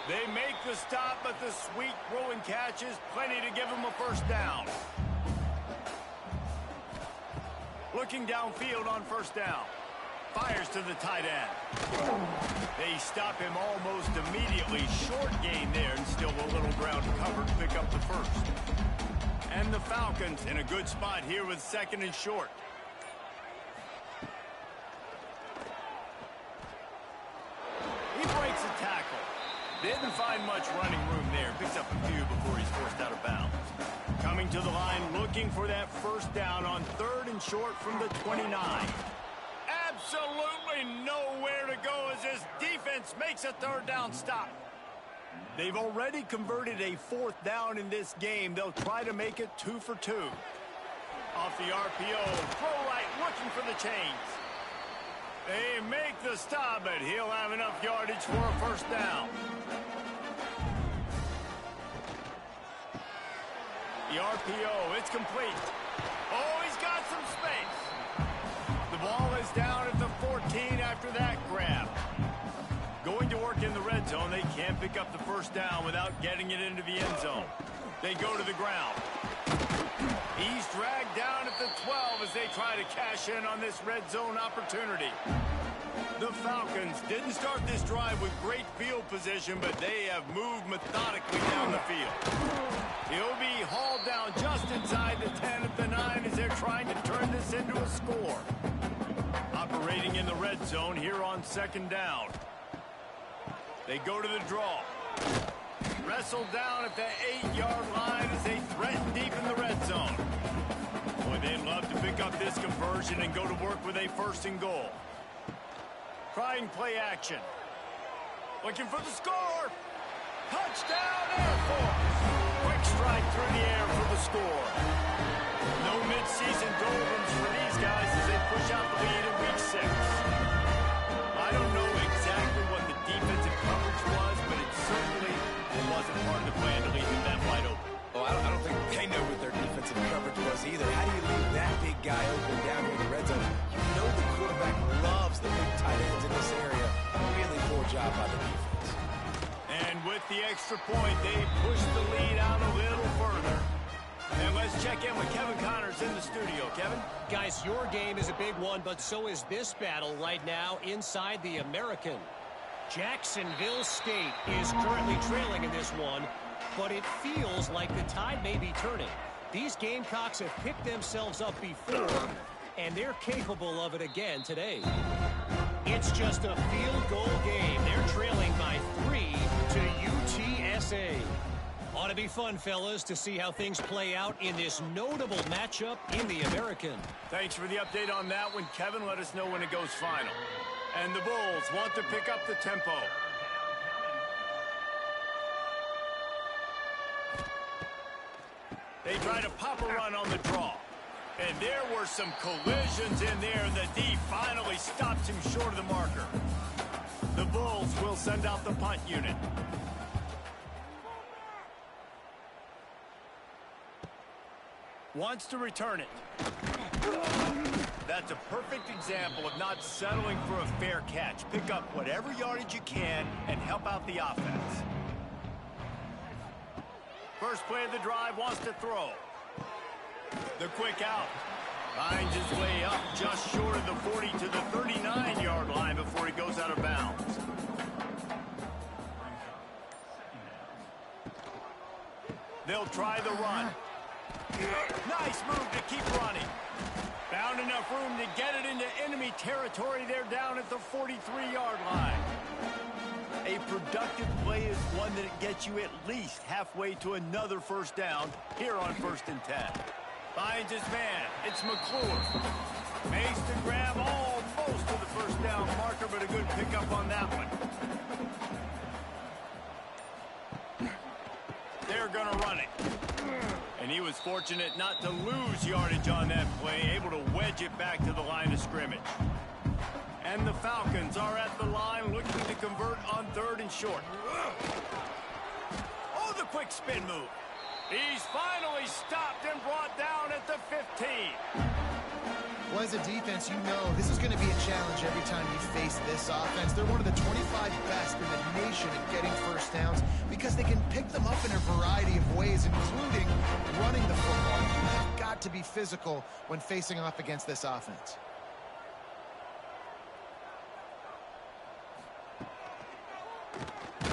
They make the stop, but the sweet throw and catch is plenty to give them a first down. Looking downfield on first down. Fires to the tight end. They stop him almost immediately. Short gain there, and still a little ground covered to pick up the first. And the Falcons in a good spot here with second and short. He breaks a tackle. Didn't find much running room there. Picks up a few before he's forced out of bounds. Coming to the line, looking for that first down on third and short from the 29. Absolutely nowhere to go as this defense makes a third down stop. They've already converted a fourth down in this game. They'll try to make it 2 for 2. Off the RPO, throw right, looking for the chains. They make the stop, but he'll have enough yardage for a first down. The RPO, it's complete. Oh, he's got some space. The ball is down at the 14 after that grab. Going to work in the red zone, they can't pick up the first down without getting it into the end zone. They go to the ground. He's dragged down at the 12 as they try to cash in on this red zone opportunity. The Falcons didn't start this drive with great field position, but they have moved methodically down the field. He'll be hauled down just inside the 10 at the 9 as they're trying to turn this into a score. Operating in the red zone here on second down. They go to the draw. Wrestled down at the 8-yard line as they threaten deep in the red zone. Boy, they'd love to pick up this conversion and go to work with a first and goal. Trying play action. Looking for the score. Touchdown, Air Force. Quick strike through the air for the score. No midseason doldrums for these guys as they push out the lead in week 6. I don't know exactly what the defensive coverage was, but it certainly wasn't part of the plan to leave him that wide open. Oh, I don't think they know what their defensive coverage was either. How do you leave that big guy open down here in the red zone? You know the quarterback loves the big tight ends in this area. Really poor job by the defense. And with the extra point, they push the lead out a little further. And let's check in with Kevin Connors in the studio. Kevin? Guys, your game is a big one, but so is this battle right now inside the American. Jacksonville State is currently trailing in this one, but it feels like the tide may be turning. These Gamecocks have picked themselves up before, and they're capable of it again today. It's just a field goal game. They're trailing by 3 to UTSA. Ought to be fun, fellas, to see how things play out in this notable matchup in the American. Thanks for the update on that one, Kevin. Let us know when it goes final. And the Bulls want to pick up the tempo. They try to pop a run on the draw. And there were some collisions in there, and the D finally stops him short of the marker. The Bulls will send out the punt unit. Wants to return it. That's a perfect example of not settling for a fair catch. Pick up whatever yardage you can and help out the offense. First play of the drive, wants to throw. The quick out. Finds his way up just short of the 40 to the 39-yard line before he goes out of bounds. They'll try the run. Nice move to keep running. Found enough room to get it into enemy territory. They're down at the 43-yard line. A productive play is one that gets you at least halfway to another first down here on 1st and 10. Finds his man. It's McClure. Makes the grab almost to the first down marker, but a good pickup on that one. going to run it. And he was fortunate not to lose yardage on that play, able to wedge it back to the line of scrimmage. And the Falcons are at the line looking to convert on 3rd and short. Oh, the quick spin move. He's finally stopped and brought down at the 15. Well, as a defense, you know this is going to be a challenge every time you face this offense. They're one of the 25 best in the nation at getting first downs because they can pick them up in a variety of ways, including running the football. You've got to be physical when facing off against this offense.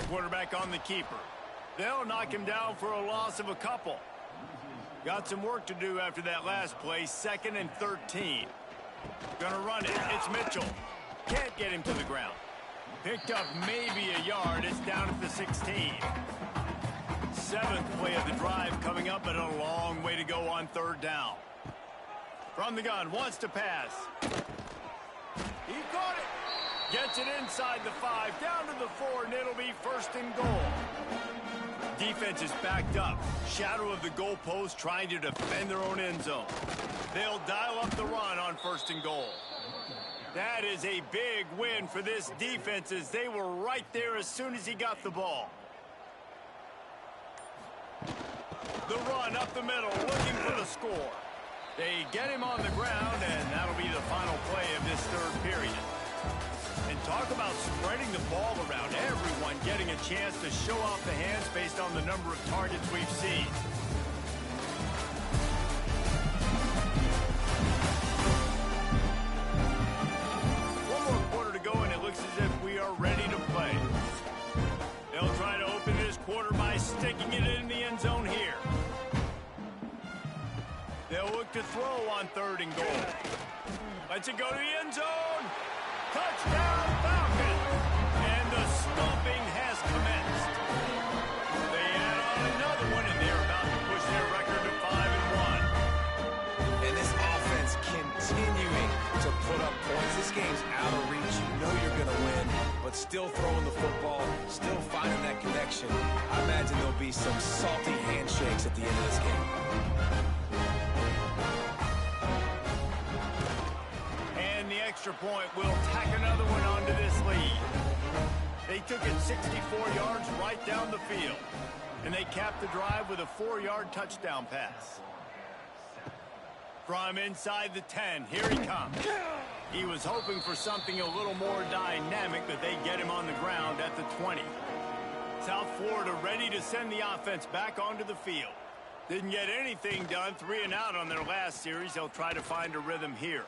Quarterback on the keeper. They'll knock him down for a loss of a couple. Got some work to do after that last play. 2nd and 13. Gonna run it. It's Mitchell. Can't get him to the ground. Picked up maybe a yard. It's down at the 16. 7th play of the drive coming up, but a long way to go on 3rd down. From the gun, wants to pass. He caught it. Gets it inside the 5, down to the 4, and it'll be 1st and goal. Defense is backed up. Shadow of the goalpost trying to defend their own end zone. They'll dial up the run on 1st and goal. That is a big win for this defense as they were right there as soon as he got the ball. The run up the middle, looking for the score. They get him on the ground, and that'll be the final play of this 3rd period. And talk about spreading the ball around, everyone getting a chance to show off the hands based on the number of targets we've seen. One more quarter to go, and it looks as if we are ready to play. They'll try to open this quarter by sticking it in the end zone here. They'll look to throw on 3rd and goal. Lets it go to the end zone. Touchdown, Falcons! And the stomping has commenced. They add on another one, and they're about to push their record to 5-1. And this offense continuing to put up points. This game's out of reach. You know you're going to win, but still throwing the football, still finding that connection. I imagine there'll be some salty handshakes at the end of this game. Extra point will tack another one onto this lead. They took it 64 yards right down the field, and they capped the drive with a 4-yard touchdown pass. From inside the 10, here he comes. He was hoping for something a little more dynamic, but they get him on the ground at the 20. South Florida ready to send the offense back onto the field. Didn't get anything done, 3 and out on their last series. They'll try to find a rhythm here.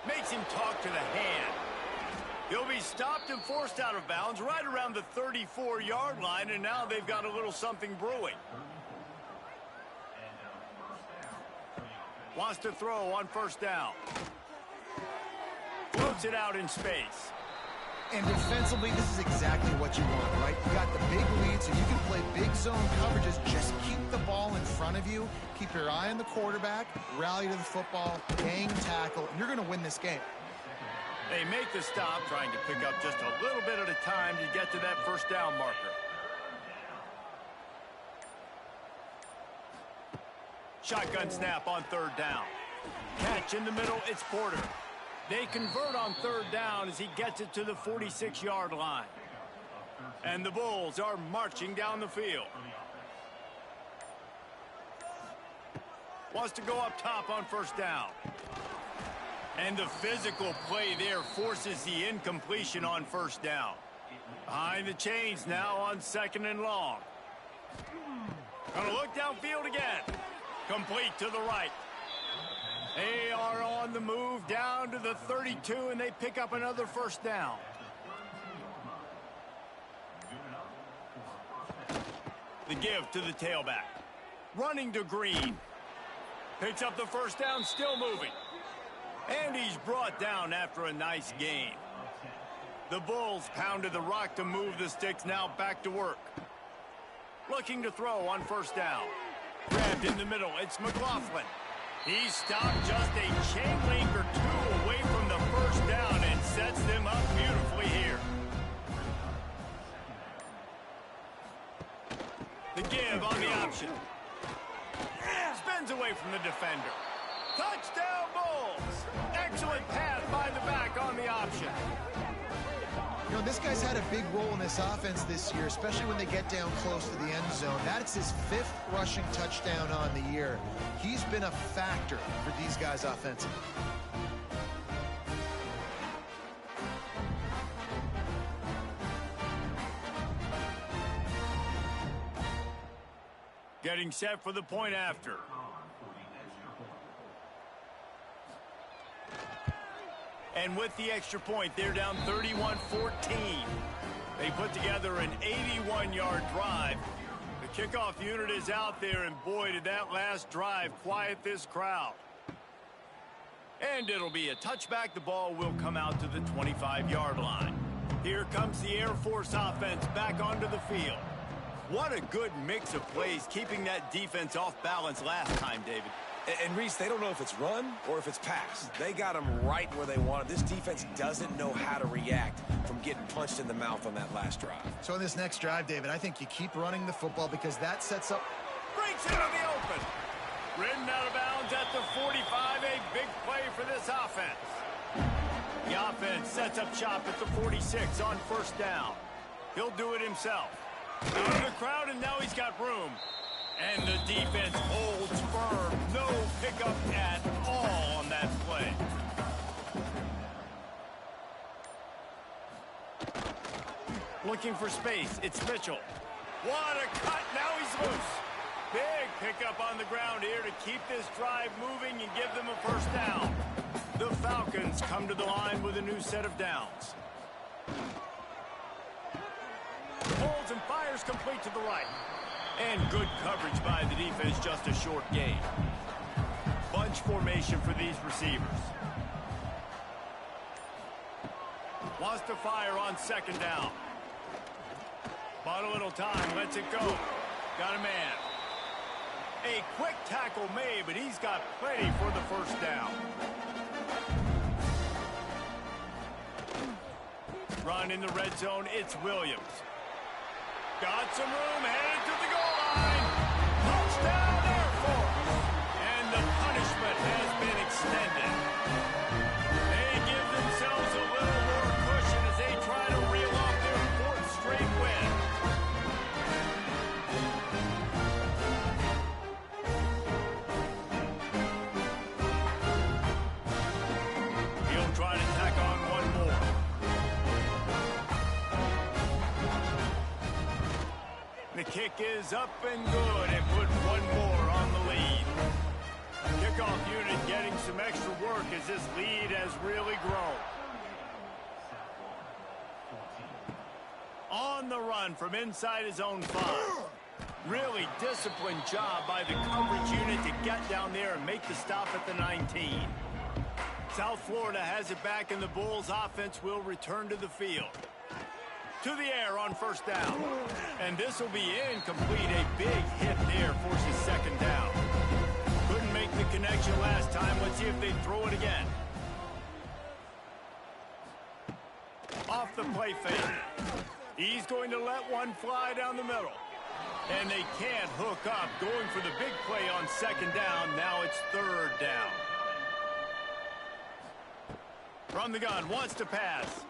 Makes him talk to the hand. He'll be stopped and forced out of bounds right around the 34-yard line, and now they've got a little something brewing. Wants to throw on 1st down. Floats it out in space. And defensively, this is exactly what you want, right? You got the big lead, so you can play big zone coverages. Just keep the ball in front of you. Keep your eye on the quarterback. Rally to the football. Gang tackle. And you're going to win this game. They make the stop, trying to pick up just a little bit at a time to get to that 1st down marker. Shotgun snap on 3rd down. Catch in the middle, it's Porter. They convert on 3rd down as he gets it to the 46-yard line. And the Bulls are marching down the field. Wants to go up top on 1st down. And the physical play there forces the incompletion on 1st down. Behind the chains now on 2nd and long. Gonna look downfield again. Complete to the right. They are on the move down to the 32, and they pick up another 1st down. The give to the tailback. Running to Green. Picks up the 1st down, still moving. And he's brought down after a nice gain. The Bulls pounded the rock to move the sticks, now back to work. Looking to throw on 1st down. Grabbed in the middle, it's McLaughlin. He stopped just a chain link or 2 away from the 1st down and sets them up beautifully here. The give on the option. Spins away from the defender. Touchdown, Bulls! Excellent pass by the back on the option. You know, this guy's had a big role in this offense this year, especially when they get down close to the end zone. That's his 5th rushing touchdown on the year. He's been a factor for these guys offensively. Getting set for the point after. And with the extra point, they're down 31-14. They put together an 81-yard drive. The kickoff unit is out there, and boy, did that last drive quiet this crowd. And it'll be a touchback. The ball will come out to the 25-yard line. Here comes the Air Force offense back onto the field. What a good mix of plays, keeping that defense off balance last time, David. And Reese, they don't know if it's run or if it's pass. They got them right where they want it. This defense doesn't know how to react from getting punched in the mouth on that last drive. So in this next drive, David, I think you keep running the football because that sets up... Breaks it on the open. Ridden out of bounds at the 45, a big play for this offense. The offense sets up shop at the 46 on first down. He'll do it himself. Out of the crowd, and now he's got room. And the defense holds firm. No pickup at all on that play. Looking for space. It's Mitchell. What a cut. Now he's loose. Big pickup on the ground here to keep this drive moving and give them a first down. The Falcons come to the line with a new set of downs. Holds and fires complete to the right. And good coverage by the defense, just a short gain. Bunch formation for these receivers. Wants to fire on second down. Bought a little time, lets it go. Got a man. A quick tackle made, but he's got plenty for the first down. Run in the red zone, it's Williams. Got some room, headed to the goal line. Touchdown, Air Force. And the punishment has been extended. They give themselves a little more cushion as they try to reel off their 4th straight win. He'll try to tack on one more. The kick is up and good, and put one more on the lead. Kickoff unit getting some extra work as this lead has really grown. On the run from inside his own 5. Really disciplined job by the coverage unit to get down there and make the stop at the 19. South Florida has it back, and the Bulls offense will return to the field. To the air on first down. And this will be incomplete. A big hit there forces second down. Couldn't make the connection last time. Let's see if they throw it again. Off the play fake. He's going to let one fly down the middle. And they can't hook up. Going for the big play on second down. Now it's third down. From the gun, wants to pass.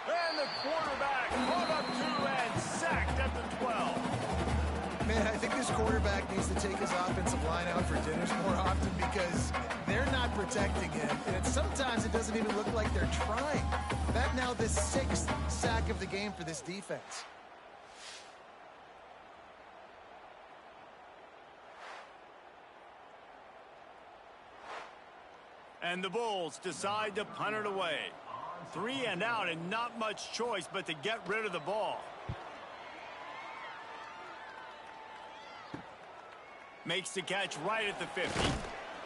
And the quarterback caught up to and sacked at the 12. Man, I think this quarterback needs to take his offensive line out for dinners more often because they're not protecting him. And sometimes it doesn't even look like they're trying. That now the 6th sack of the game for this defense. And the Bulls decide to punt it away. 3 and out, and not much choice but to get rid of the ball. Makes the catch right at the 50.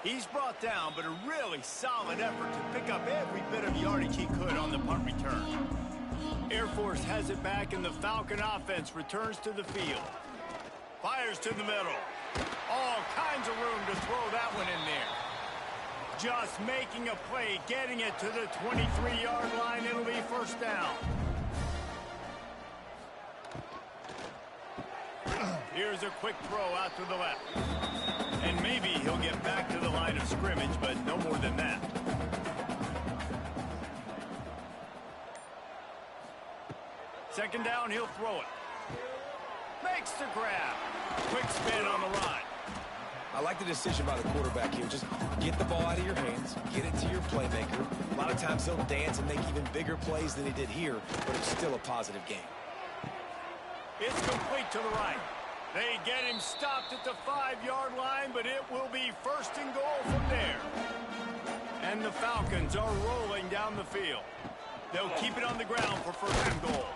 He's brought down, but a really solid effort to pick up every bit of yardage he could on the punt return. Air Force has it back, and the Falcon offense returns to the field. Fires to the middle. All kinds of room to throw that one in there. Just making a play, getting it to the 23-yard line. It'll be first down. Here's a quick throw out to the left. And maybe he'll get back to the line of scrimmage, but no more than that. Second down, he'll throw it. Makes the grab. Quick spin on the run. I like the decision by the quarterback here. Just get the ball out of your hands, get it to your playmaker. A lot of times he'll dance and make even bigger plays than he did here, but it's still a positive game. It's complete to the right. They get him stopped at the 5-yard line, but it will be first and goal from there. And the Falcons are rolling down the field. They'll keep it on the ground for first and goal.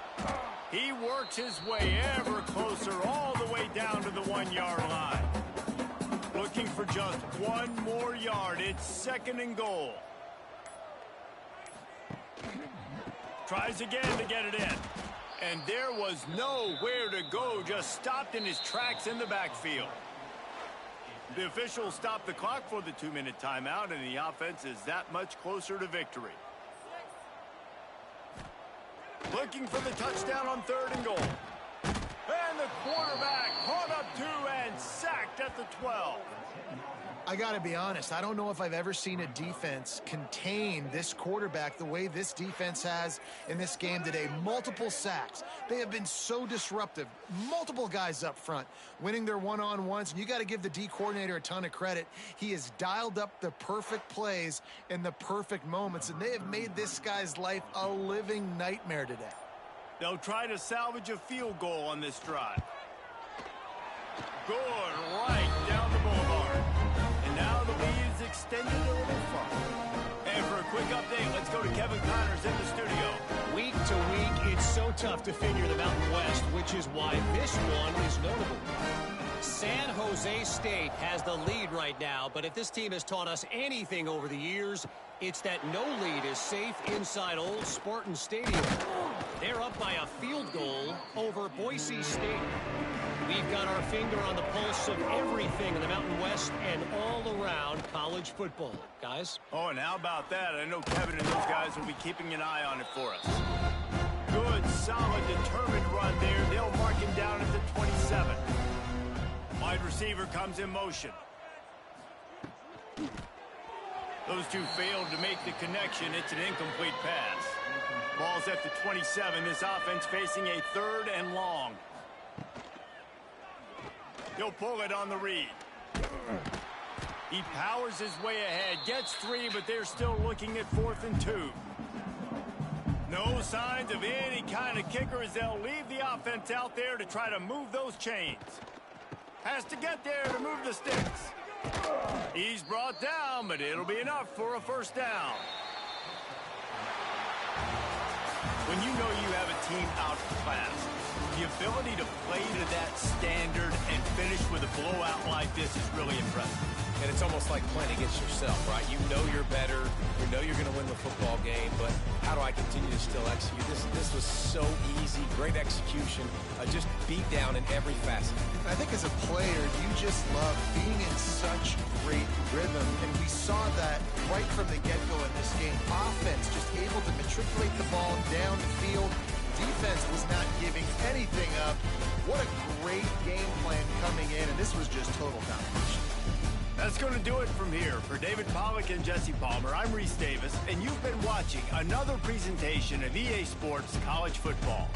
He works his way ever closer all the way down to the 1-yard line. Looking for just one more yard. It's second and goal. Tries again to get it in. And there was nowhere to go, just stopped in his tracks in the backfield. The officials stopped the clock for the 2-minute timeout, and the offense is that much closer to victory. Looking for the touchdown on third and goal. And the quarterback caught up to and sacked at the 12. I got to be honest, I don't know if I've ever seen a defense contain this quarterback the way this defense has in this game today. Multiple sacks. They have been so disruptive. Multiple guys up front winning their one-on-ones. And you got to give the D coordinator a ton of credit. He has dialed up the perfect plays in the perfect moments, and they have made this guy's life a living nightmare today. They'll try to salvage a field goal on this drive. Good, right down the boulevard. And now the lead is extended a little far. And for a quick update, let's go to Kevin Connors in the studio. Week to week, it's so tough to figure the Mountain West, which is why this one is notable. San Jose State has the lead right now, but if this team has taught us anything over the years, it's that no lead is safe inside Old Spartan Stadium. They're up by a field goal over Boise State. We've got our finger on the pulse of everything in the Mountain West and all around college football. Guys? Oh, and how about that? I know Kevin and those guys will be keeping an eye on it for us. Good, solid, determined run there. They'll mark him down at the 27. Wide receiver comes in motion. Those two failed to make the connection. It's an incomplete pass. Ball's at the 27. This offense facing a third and long. He'll pull it on the read. He powers his way ahead. Gets 3, but they're still looking at 4th and 2. No signs of any kind of kicker as they'll leave the offense out there to try to move those chains. Has to get there to move the sticks. He's brought down, but it'll be enough for a first down. When you know you have a team outclassed, the ability to play to that standard and finish with a blowout like this is really impressive. And it's almost like playing against yourself, right? You know you're better. You know you're going to win the football game, but how do I continue to still execute? This was so easy. Great execution. Just beat down in every facet. I think as a player, you just love being in such great rhythm, and we saw that right from the get-go in this game. Offense just able to matriculate the ball down the field. Defense was not giving anything up. What a great game plan coming in, and this was just total domination. That's going to do it from here. For David Pollack and Jesse Palmer, I'm Reese Davis, and you've been watching another presentation of EA Sports College Football.